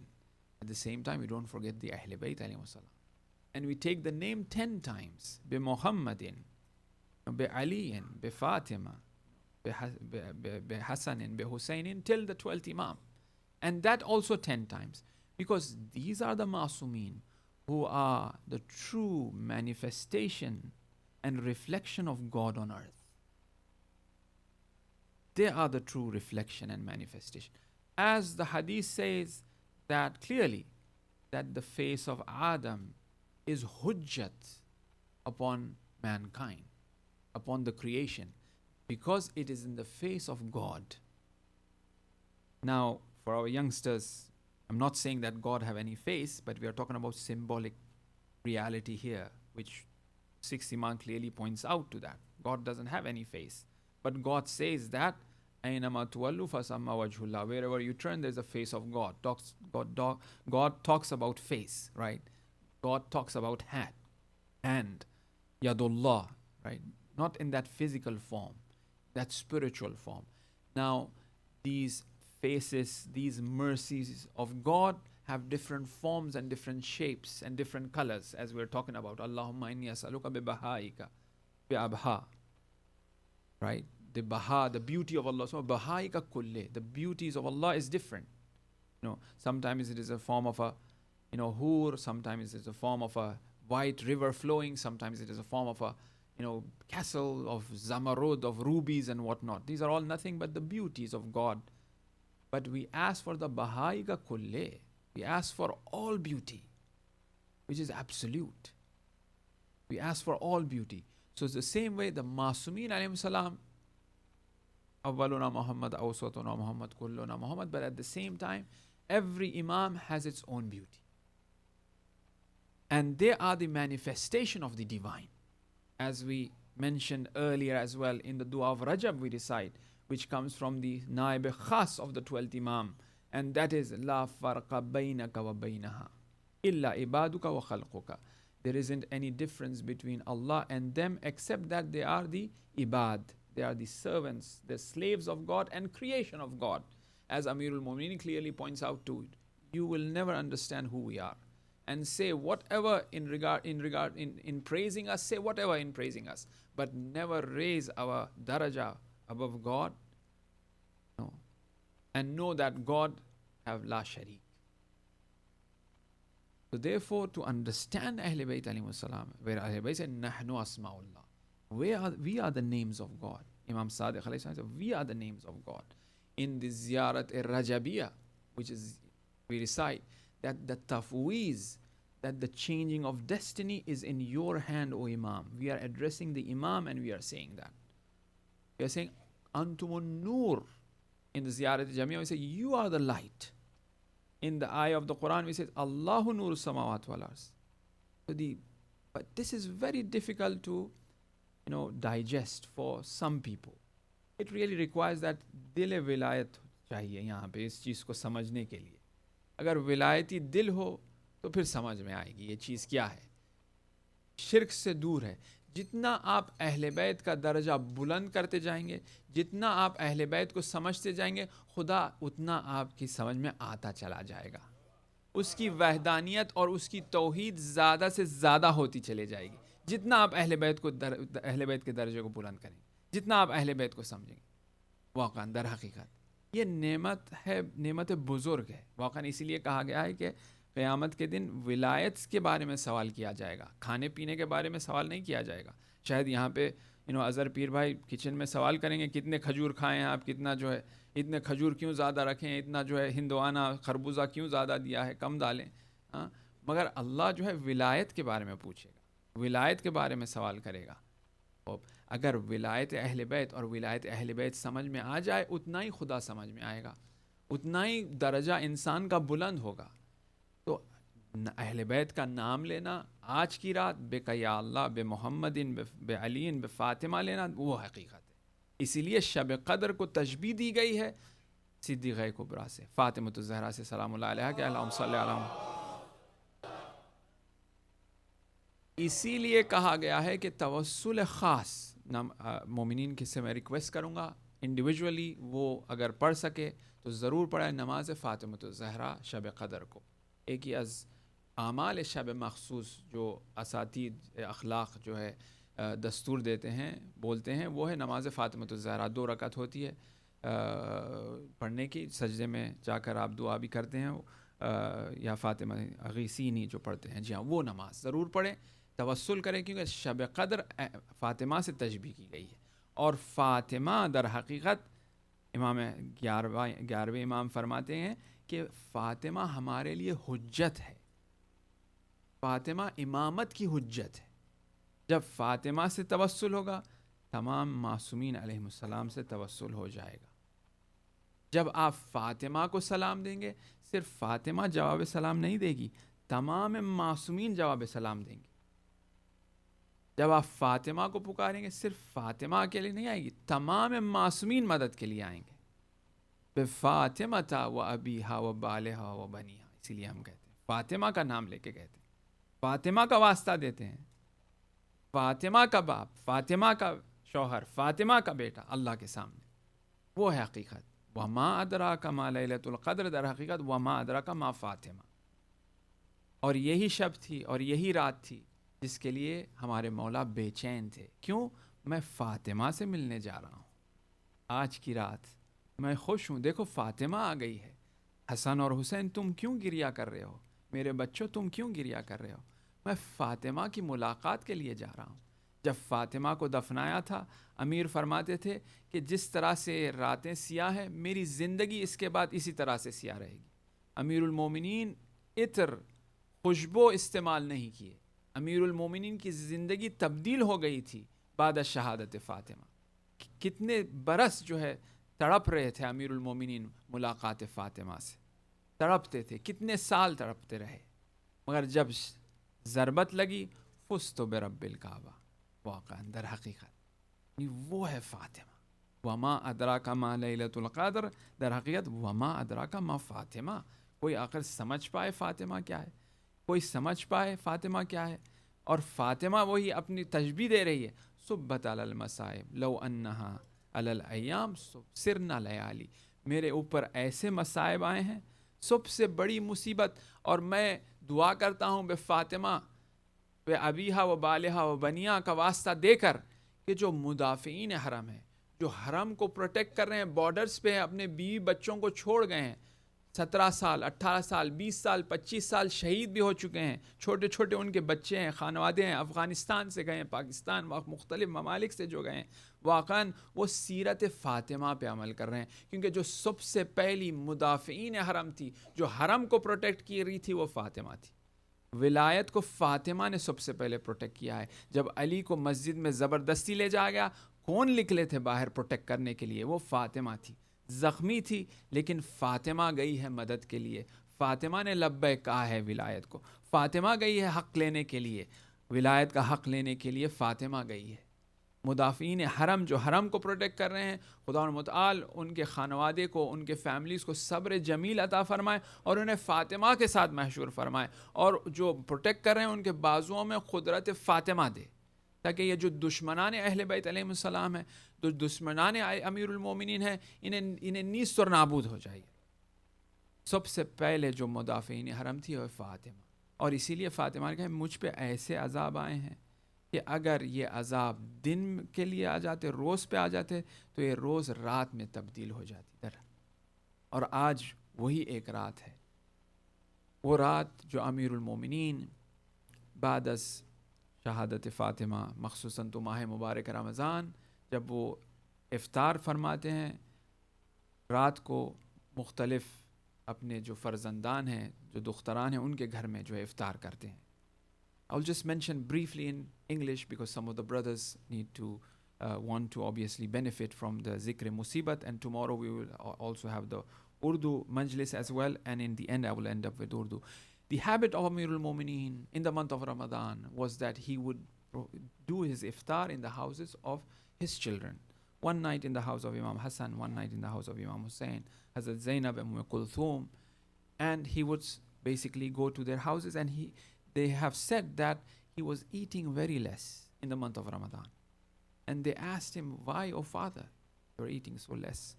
A: At the same time, we don't forget the Ahl Bayt alayhi salam. And we take the name 10 times, bi Muhammadin, bi Aliyin, bi Fatima, bi Hassanin, bi Husainin, till the 12th Imam. And that also 10 times. Because these are the Masumin who are the true manifestation and reflection of God on earth. They are the true reflection and manifestation. As the hadith says that clearly, that the face of Adam is hujjat upon mankind, upon the creation, because it is in the face of God. Now, for our youngsters, I'm not saying that God have any face, but we are talking about symbolic reality here, which 6th Imam clearly points out to that. God doesn't have any face. But God says that, أَيْنَمَا تُوَلُّوا فَثَمَّ وَجْهُ اللَّهِ. Wherever you turn, there's a face of God. God talks about face, right? God talks about hand, Yadullah, right? Not in that physical form, that spiritual form. Now, these faces, these mercies of God have different forms and different shapes and different colors, as we're talking about. Allahumma inni as'aluka bi bahaika, bi abha. Right? The baha, the beauty of Allah. So bahaika kulle, the beauties of Allah is different. Sometimes it is a form of a, hur, sometimes it is a form of a white river flowing, sometimes it is a form of a, castle of zamarud, of rubies and whatnot. These are all nothing but the beauties of God. But we ask for the bahaika kulle. We ask for all beauty, which is absolute. We ask for all beauty. So it's the same way the Masumin alayhim salam, awwaluna Muhammad, awsatuna Muhammad, kulluna Muhammad, but at the same time, every Imam has its own beauty. And they are the manifestation of the divine. As we mentioned earlier as well, in the dua of Rajab we recite, which comes from the Naib Khas of the 12th Imam, and that is La farqa baynaka wa baynaha illa ibaduka wa khalquka. There isn't any difference between Allah and them except that they are the ibad. They are the servants, the slaves of God and creation of God. As Amirul Mu'mineen clearly points out to it, you will never understand who we are. And say whatever in praising us, say whatever in praising us, but never raise our daraja above God. No. And know that God have la sharik. So therefore, to understand Ahlul Bayt alayhimus salam, where Ahlul Bayt said, Nahnu asma'ullah, we are the names of God. Imam Sadiq alayhi salam said, we are the names of God. In the Ziyarat al-Rajabiyah, which is, we recite, that the tafweez, that the changing of destiny is in your hand, O Imam. We are addressing the Imam and we are saying that. We are saying, Antumun Nur. In the Ziyarat al-Jamiyah, we say, you are the light. In the ayah of the Quran, we say, Allahu Nur Samawat wal Ars. But this is very difficult to, digest for some people. It really requires that dil wilayat chahiye yahan pe is cheez ko samajhne ke liye. Agar wilayati dil ho, تو پھر سمجھ میں آئے گی یہ چیز کیا ہے. شرک سے دور ہے. جتنا آپ اہل بیت کا درجہ بلند کرتے جائیں گے, جتنا آپ اہل بیت کو سمجھتے جائیں گے, خدا اتنا آپ کی سمجھ میں آتا چلا جائے گا. اس کی وحدانیت اور اس کی توحید زیادہ سے زیادہ ہوتی چلے جائے گی. جتنا آپ اہل بیت کے درجے کو بلند کریں, جتنا آپ اہل بیت کو سمجھیں گے. واقعا در حقیقت یہ نعمت ہے, نعمت بزرگ ہے. واقعا اسی لیے کہا گیا ہے کہ قیامت کے دن ولایت کے بارے میں سوال کیا جائے گا, کھانے پینے کے بارے میں سوال نہیں کیا جائے گا. شاید یہاں پہ اظہر پیر بھائی کچن میں سوال کریں گے, کتنے کھجور کھائیں ہیں آپ, کتنا اتنے کھجور کیوں زیادہ رکھیں, اتنا ہندوانہ خربوزہ کیوں زیادہ دیا ہے, کم ڈالیں. مگر اللہ ولایت کے بارے میں پوچھے گا, ولایت کے بارے میں سوال کرے گا. اگر ولایت اہل بیت اور ولایت اہل بیت سمجھ میں آ جائے, اتنا ہی خدا سمجھ میں آئے گا, اتنا ہی درجہ انسان کا بلند ہوگا. تو اہل بیت کا نام لینا آج کی رات بے یا اللہ بے محمد بے علی بے فاطمہ لینا وہ حقیقت ہے. اسی لیے شب قدر کو تشبیہ دی گئی ہے صدیقہ کبریٰ سے, فاطمۃ الزہرا سے سلام اللہ علیہا کہ اللہم صلی علی محمد. اسی لیے کہا گیا ہے کہ توسل خاص مومنین سے میں ریکویسٹ کروں گا انڈیویجولی, وہ اگر پڑھ سکے تو ضرور پڑھے نماز فاطمۃ الزہرا شب قدر کو. ایک ہی از اعمال شب مخصوص جو اساتید اخلاق دستور دیتے ہیں, بولتے ہیں, وہ ہے نماز فاطمۃ الزہرا. 2 رکعت ہوتی ہے پڑھنے کی, سجدے میں جا کر آپ دعا بھی کرتے ہیں, یا فاطمہ اغیثینی جو پڑھتے ہیں, جی ہاں وہ نماز ضرور پڑھیں, توسل کریں, کیونکہ شب قدر فاطمہ سے تشبیہ کی گئی ہے. اور فاطمہ در حقیقت امام 11ویں امام فرماتے ہیں کہ فاطمہ ہمارے لیے حجت ہے, فاطمہ امامت کی حجت ہے. جب فاطمہ سے توسل ہوگا تمام معصومین علیہم السلام سے توسل ہو جائے گا. جب آپ فاطمہ کو سلام دیں گے, صرف فاطمہ جواب سلام نہیں دے گی, تمام معصومین جواب سلام دیں گے. جب آپ فاطمہ کو پکاریں گے, صرف فاطمہ اکیلے نہیں آئے گی, تمام معصومین مدد کے لیے آئیں گے. بفاطمہ و ابیہا و بالہا و بنیہا, اسی لیے ہم کہتے ہیں فاطمہ کا نام لے کے کہتے ہیں, فاطمہ کا واسطہ دیتے ہیں, فاطمہ کا باپ, فاطمہ کا شوہر, فاطمہ کا بیٹا اللہ کے سامنے. وہ ہے حقیقت. وما ادراک ما لیلۃ القدر, در حقیقت وما ادراک ما فاطمہ. اور یہی شب تھی اور یہی رات تھی جس کے لیے ہمارے مولا بے چین تھے. کیوں؟ میں فاطمہ سے ملنے جا رہا ہوں. آج کی رات میں خوش ہوں, دیکھو فاطمہ آ گئی ہے. حسن اور حسین تم کیوں گریا کر رہے ہو, میرے بچوں تم کیوں گریا کر رہے ہو, میں فاطمہ کی ملاقات کے لیے جا رہا ہوں. جب فاطمہ کو دفنایا تھا, امیر فرماتے تھے کہ جس طرح سے راتیں سیاہ ہیں, میری زندگی اس کے بعد اسی طرح سے سیاہ رہے گی. امیر المومنین عطر خوشبو استعمال نہیں کیے. امیر المومنین کی زندگی تبدیل ہو گئی تھی بعد شہادت فاطمہ. کتنے برس تڑپ رہے تھے امیر المومنین ملاقات فاطمہ سے, تڑپتے تھے, کتنے سال تڑپتے رہے. مگر جب ضربت لگی, فزت برب الکعبہ, واقعا در حقیقت وہ ہے فاطمہ. وما ادراک ما لیلۃ القدر, در حقیقت وما ادراک ما فاطمہ. کوئی آخر سمجھ پائے فاطمہ کیا ہے, کوئی سمجھ پائے فاطمہ کیا ہے. और फातिमा वही अपनी तशबीह दे रही है, सुब्बत अलल मसाइब लौ अन्नहा अलल अय्याम सिरना लयाली, मेरे ऊपर ऐसे मसाइब आए हैं, सबसे बड़ी मुसीबत, और मैं दुआ करता हूँ बे फातिमा वे अबीहा व बालिहा व बनिया का वास्ता देकर कि जो मुदाफ़िन हरम है, जो हरम को प्रोटेक्ट कर रहे हैं, बॉर्डर्स पे हैं, अपने बीवी बच्चों को छोड़ गए हैं, 17 साल 18 साल 20 साल 25 साल शहीद भी हो चुके हैं, छोटे छोटे उनके बच्चे हैं, खानवादे हैं, अफ़गानिस्तान से गए हैं, पाकिस्तान मुख्तलिफ़ ममालिक से जो गए हैं, वाक़न वो सीरत फ़ातिमा पे अमल कर रहे हैं, क्योंकि जो सबसे पहली मुदाफ़िन हरम थी, जो हरम को प्रोटेक्ट की रही थी, वो फ़ातिमा थी। विलायत को फ़ातिमा ने सबसे पहले प्रोटेक्ट किया है। जब अली को मस्जिद में ज़बरदस्ती ले जाया गया, कौन निकले थे बाहर प्रोटेक्ट करने के लिए? वो फ़ातिमा थी। ज़ख्मी थी, लेकिन फ़ातिमा गई है मदद के लिए। फ़ातिमा ने लब्बैक कहा है विलायत को। फ़ातिमा गई है हक़ लेने के लिए, विलायत का हक़ लेने के लिए फ़ातिमा गई है। मुदाफ़ीन हरम जो हरम को प्रोटेक्ट कर रहे हैं, खुदा मुतआल उनके खानवादे को, उनके फैमिलीज़ को सब्र जमील अता फ़रमाए और उन्हें फ़ातिमा के साथ महशूर फ़रमाए, और जो प्रोटेक्ट कर रहे हैं उनके बाजुओं में क़ुदरत फ़ातिमा दे, ताकि ये जो दुश्मनान अहले बैत अलैहिस्सलाम है, जो दुश्मनान अमीरुल मोमिनीन है, इन्हें नीस्त और नाबूद हो जाए। सबसे पहले जो मुदाफ़ीन हरम थी वह फ़ातिमा, और इसीलिए फ़ातिमा ने कहा मुझ पे ऐसे अजाब आए हैं कि अगर ये अजाब दिन के लिए आ जाते, रोज़ पे आ जाते, तो ये रोज़ रात में तब्दील हो जाती दर। और आज वही एक रात है, वो रात जो अमीरुल मोमिनीन बादस शहादत फ़ातिमा, मखसूसन तो माह मुबारक रमज़ान, जब वो इफ़्तार फरमाते हैं रात को, मुख्तलिफ़ अपने जो फ़र्जंदान हैं, जो दुख्तरान हैं, उनके घर में जो है इफ़्तार करते हैं। I'll just mention briefly in English because some of the brothers need to want to obviously benefit from the Zikr Musibat, and tomorrow we will also have the Urdu Majlis as well, and in the end I will end up with Urdu. The habit of Amirul Mumineen in the month of Ramadan was that he would do his iftar in the houses of his children. One night in the house of Imam Hassan, one night in the house of Imam Hussein, Hazrat Zainab and Kulthum, and he would basically go to their houses, and they have said that he was eating very less in the month of Ramadan. And they asked him, why, oh father, you're eating so less?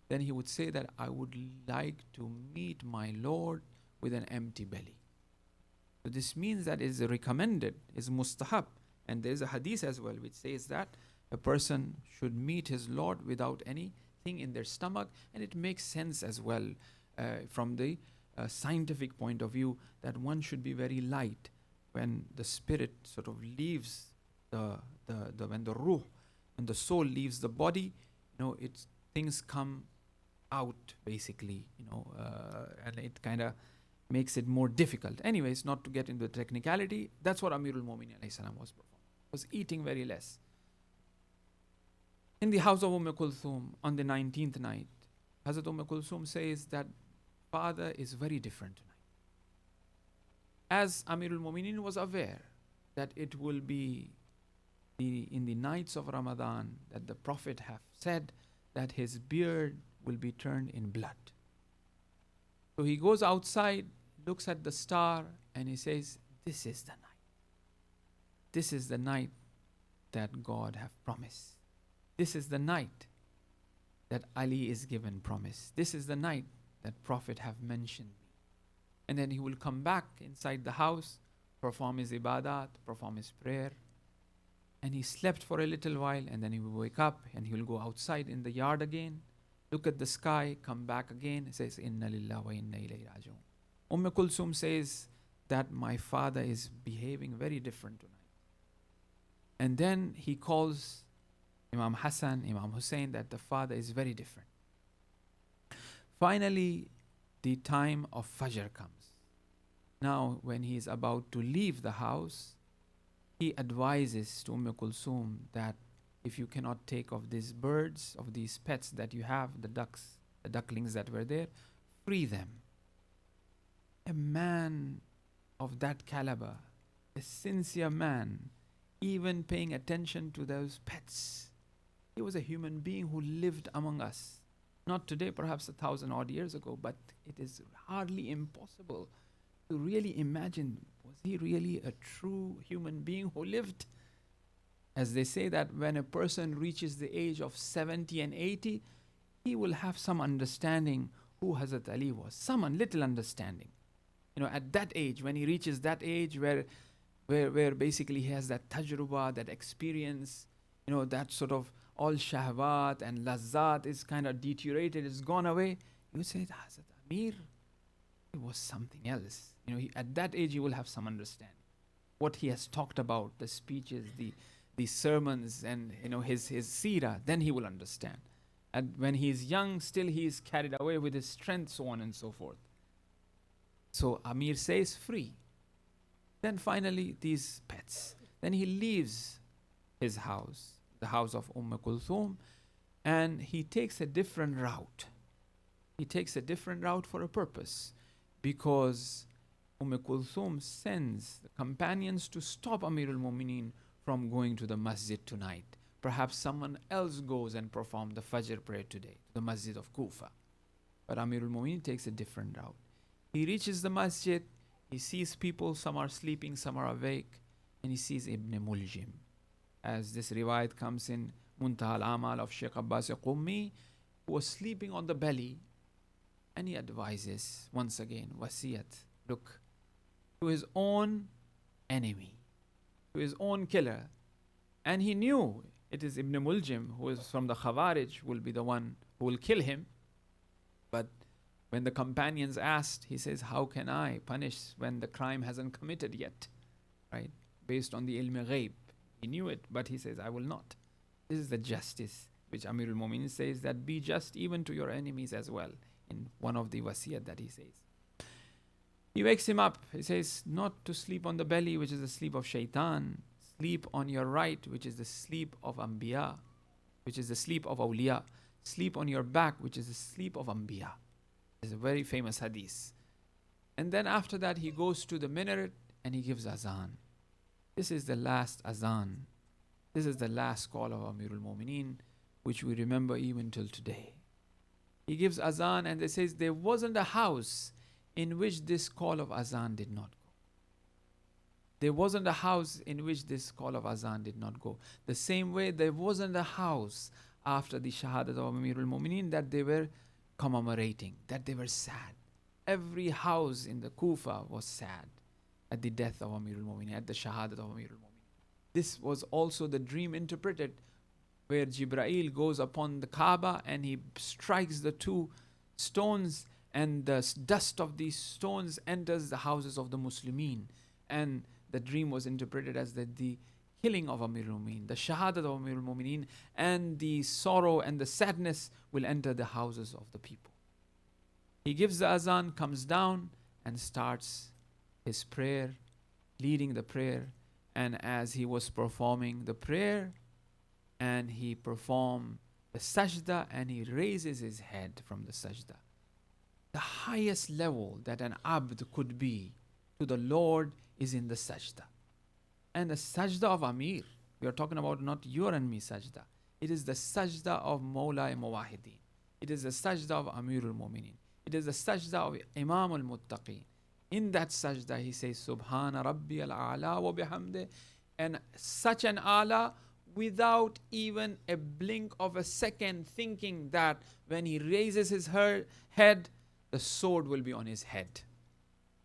A: Then he would say that I would like to meet my Lord with an empty belly. So this means that it is recommended, is mustahab. And there's a hadith as well which says that a person should meet his Lord without anything in their stomach. And it makes sense as well from the scientific point of view, that one should be very light when the spirit sort of leaves when the ruh, when the soul leaves the body, things come out basically, and it kind of makes it more difficult. Anyways, not to get into the technicality, that's what Amirul Mu'minin alayhi salam was eating very less. In the house of Kulthum on the 19th night, Hazrat Kulthum says that father is very different tonight. As Amirul Mu'minin was aware that it will be in the nights of Ramadan that the Prophet have said that his beard will be turned in blood. So he goes outside, looks at the star, and he says, this is the night. This is the night that God have promised. This is the night that Ali is given promise. This is the night that Prophet have mentioned me. And then he will come back inside the house, perform his ibadat, perform his prayer. And he slept for a little while, and then he will wake up and he will go outside in the yard again, look at the sky, come back again, and says, Inna lillahi wa inna ilayhi raji'un. Kulthum says that my father is behaving very different tonight. And then he calls Imam Hassan, Imam Hussein, that the father is very different. Finally, the time of Fajr comes. Now, when he is about to leave the house, he advises to Kulthum that if you cannot take of these birds, of these pets that you have, the ducks, the ducklings that were there, free them. A man of that caliber, a sincere man, even paying attention to those pets. He was a human being who lived among us. Not today, perhaps 1,000 odd years ago, but it is hardly impossible to really imagine, was he really a true human being who lived? As they say that when a person reaches the age of 70 and 80, he will have some understanding who Hazrat Ali was, some little understanding. At that age, when he reaches that age where basically he has that tajruba, that experience, that sort of all shahwat and lazzat is kind of deteriorated, is gone away, you say, Hazrat Amir, it was something else. At that age, he will have some understanding. What he has talked about, the speeches, the sermons, and his seerah, then he will understand. And when he is young, still he is carried away with his strength, so on and so forth. So Amir says, free. Then finally, these pets. Then he leaves his house, the house of Kulthum, and he takes a different route. He takes a different route for a purpose, because Kulthum sends the companions to stop Amir al-Mu'mineen from going to the masjid tonight. Perhaps someone else goes and performs the Fajr prayer today, the masjid of Kufa. But Amir al-Mu'mineen takes a different route. He reaches the masjid, he sees people, some are sleeping, some are awake, and he sees Ibn Muljim. As this riwayat comes in Muntaha al-Amal of Sheikh Abbas Qummi, who was sleeping on the belly, and he advises, once again, wasiyat, look, to his own enemy, to his own killer. And he knew it is Ibn Muljim, who is from the Khawarij, will be the one who will kill him. But when the companions asked, he says, how can I punish when the crime hasn't committed yet? Right? Based on the ilm ghaib. He knew it, but he says, I will not. This is the justice which Amir al-Mu'minin says, that be just even to your enemies as well, in one of the wasiyat that he says. He wakes him up. He says, not to sleep on the belly, which is the sleep of shaitan. Sleep on your right, which is the sleep of Anbiya, which is the sleep of awliya. Sleep on your back, which is the sleep of Anbiya. It's a very famous hadith. And then after that, he goes to the minaret and he gives azan. This is the last azan. This is the last call of Amir al-Mu'mineen, which we remember even till today. He gives azan, and it says there wasn't a house in which this call of azan did not go. There wasn't a house in which this call of azan did not go. The same way there wasn't a house after the shahadat of Amir al-Mu'mineen that they were commemorating, that they were sad. Every house in the Kufa was sad at the death of Amir al-Mu'mineen, at the shahadat of Amir al-Mu'mineen. This was also the dream interpreted where Jibreel goes upon the Kaaba and he strikes the two stones, and the dust of these stones enters the houses of the Muslimin. And the dream was interpreted as the killing of Amir al-Mu'mineen, the shahadat of Amir al-Mu'mineen, and the sorrow and the sadness will enter the houses of the people. He gives the azan, comes down and starts his prayer, leading the prayer. And as he was performing the prayer, and he performed the sajda, and he raises his head from the sajda. The highest level that an abd could be to the Lord is in the sajda. And the sajda of Amir, we are talking about not your and me sajda. It is the sajda of Mawla Muwahideen. It is the sajda of Amir al-Mu'mineen. It is the sajda of Imam al-Muttaqeen. In that sajda, he says, Subhana Rabbi al-A'la wa bihamdih. And such an ala, without even a blink of a second, thinking that when he raises his head, the sword will be on his head.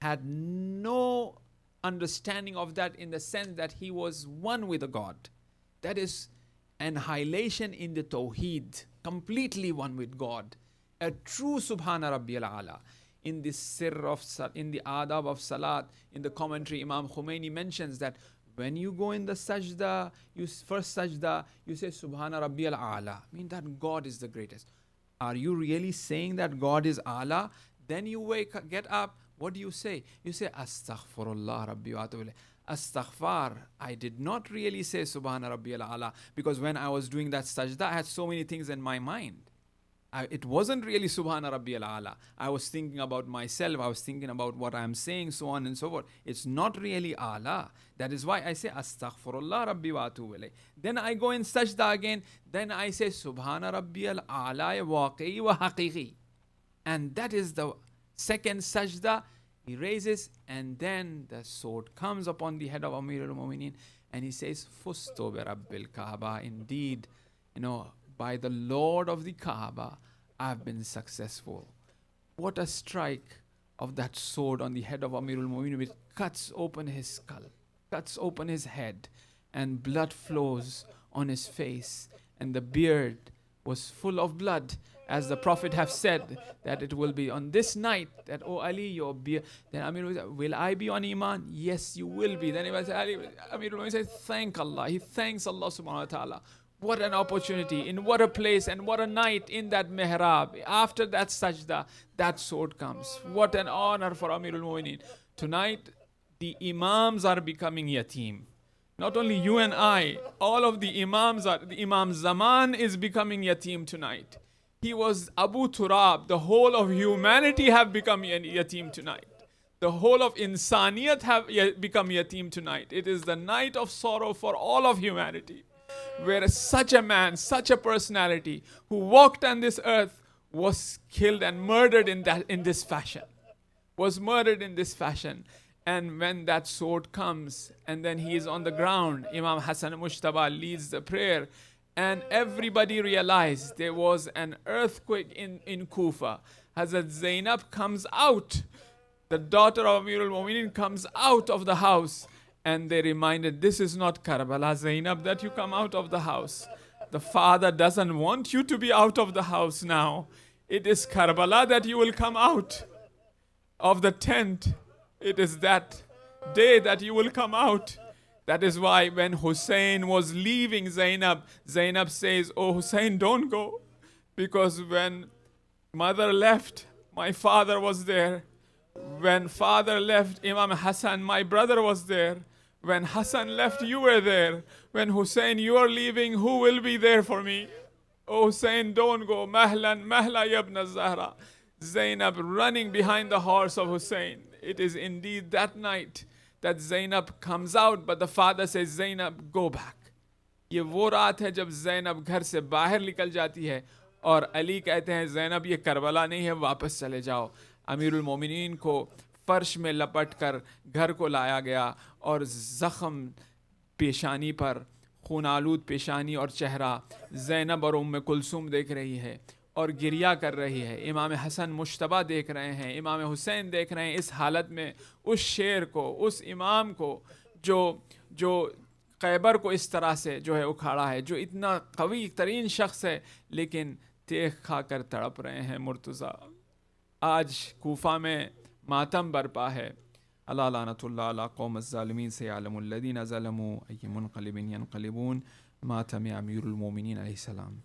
A: Had no understanding of that, in the sense that he was one with the God. That is annihilation in the Tawheed, completely one with God. A true Subhana Rabbi al-A'la. In the sirr of, in the adab of salat, in the commentary, Imam Khomeini mentions that when you go in the sajda, first sajda, you say Subhana Rabbi al-A'la. I mean that God is the greatest. Are you really saying that God is A'la? Then you get up, what do you say? You say Astaghfirullah Rabbi wa atubu ilayh. Astaghfar. I did not really say Subhana Rabbi al-A'la, because when I was doing that sajda, I had so many things in my mind. It wasn't really Subhana Rabbi al-A'la. I was thinking about myself. I was thinking about what I'm saying, so on and so forth. It's not really A'la. That is why I say Astaghfirullah Rabbi wa atubu ilayh. Then I go in sajda again. Then I say Subhana Rabbi al-A'la waqi'i wa haqiqi. And that is the second sajda. He raises, and then the sword comes upon the head of Amir al-Mu'mineen, and he says, Fusto bi Rabbil Kaaba. Indeed, by the Lord of the Kaaba, I've been successful. What a strike of that sword on the head of Amir al-Mu'mineen, which cuts open his skull, cuts open his head, and blood flows on his face, and the beard was full of blood, as the Prophet have said that it will be on this night that, oh Ali, your beard. Then Amir will say, will I be on Iman? Yes, you will be. Then he will say, Amir will say, thank Allah. He thanks Allah subhanahu wa ta'ala. What an opportunity, in what a place and what a night in that mihrab. After that sajda, that sword comes. What an honor for Amir al-Mu'mineen. Tonight, the Imams are becoming yatim. Not only you and I, all of the Imams are, the Imam Zaman is becoming yatim tonight. He was Abu Turab. The whole of humanity have become yatim tonight. The whole of insaniyat have become yatim tonight. It is the night of sorrow for all of humanity, where such a man, such a personality who walked on this earth was killed and murdered in this fashion. Was murdered in this fashion. And when that sword comes, and then he is on the ground, Imam Hassan Mushtaba leads the prayer, and everybody realized there was an earthquake in Kufa. Hazrat Zainab comes out. The daughter of Amir al-Mu'mineen comes out of the house. And they reminded, this is not Karbala, Zainab, that you come out of the house. The father doesn't want you to be out of the house now. It is Karbala that you will come out of the tent. It is that day that you will come out. That is why when Hussein was leaving Zainab, Zainab says, oh Hussein, don't go. Because when mother left, my father was there. When father left, Imam Hassan, my brother, was there. When Hassan left, you were there. When Hussein, you are leaving, who will be there for me? Oh Hussein, don't go. Mahlan, mahla yabna Zahra. Zainab running behind the horse of Hussein. It is indeed that night that Zainab comes out, but the father says, Zainab, go back. ये वो रात है जब Zainab घर से बाहर निकल जाती है और अली कहते हैं Zainab ये करबला नहीं है, वापस चले जाओ. अमीरुल मोमिनीन को फर्श में लपट कर घर को लाया गया और ज़ख्म पेशानी पर, खूनालूद पेशानी और चेहरा, ज़ैनब और उम्म कुलसूम देख रही है और गिरिया कर रही है. इमाम हसन मुश्तबा देख रहे हैं, इमाम हुसैन देख रहे हैं. इस हालत में उस शेर को, उस इमाम को जो खैबर को इस तरह से जो है उखाड़ा है, जो इतना कवी तरीन शख्स है, लेकिन तेख खा कर तड़प रहे हैं मुर्तज़ा. आज कूफा में मातम बरपा है. अल्लाह लानतुल्लाह अला कौम ज़ालिमीन से यालमुल्लज़ीना ज़लमू अय्य मुनक़लिबिन यनक़लिबून. मातम अमीरुल मोमिनीन अलैहिस्सलाम.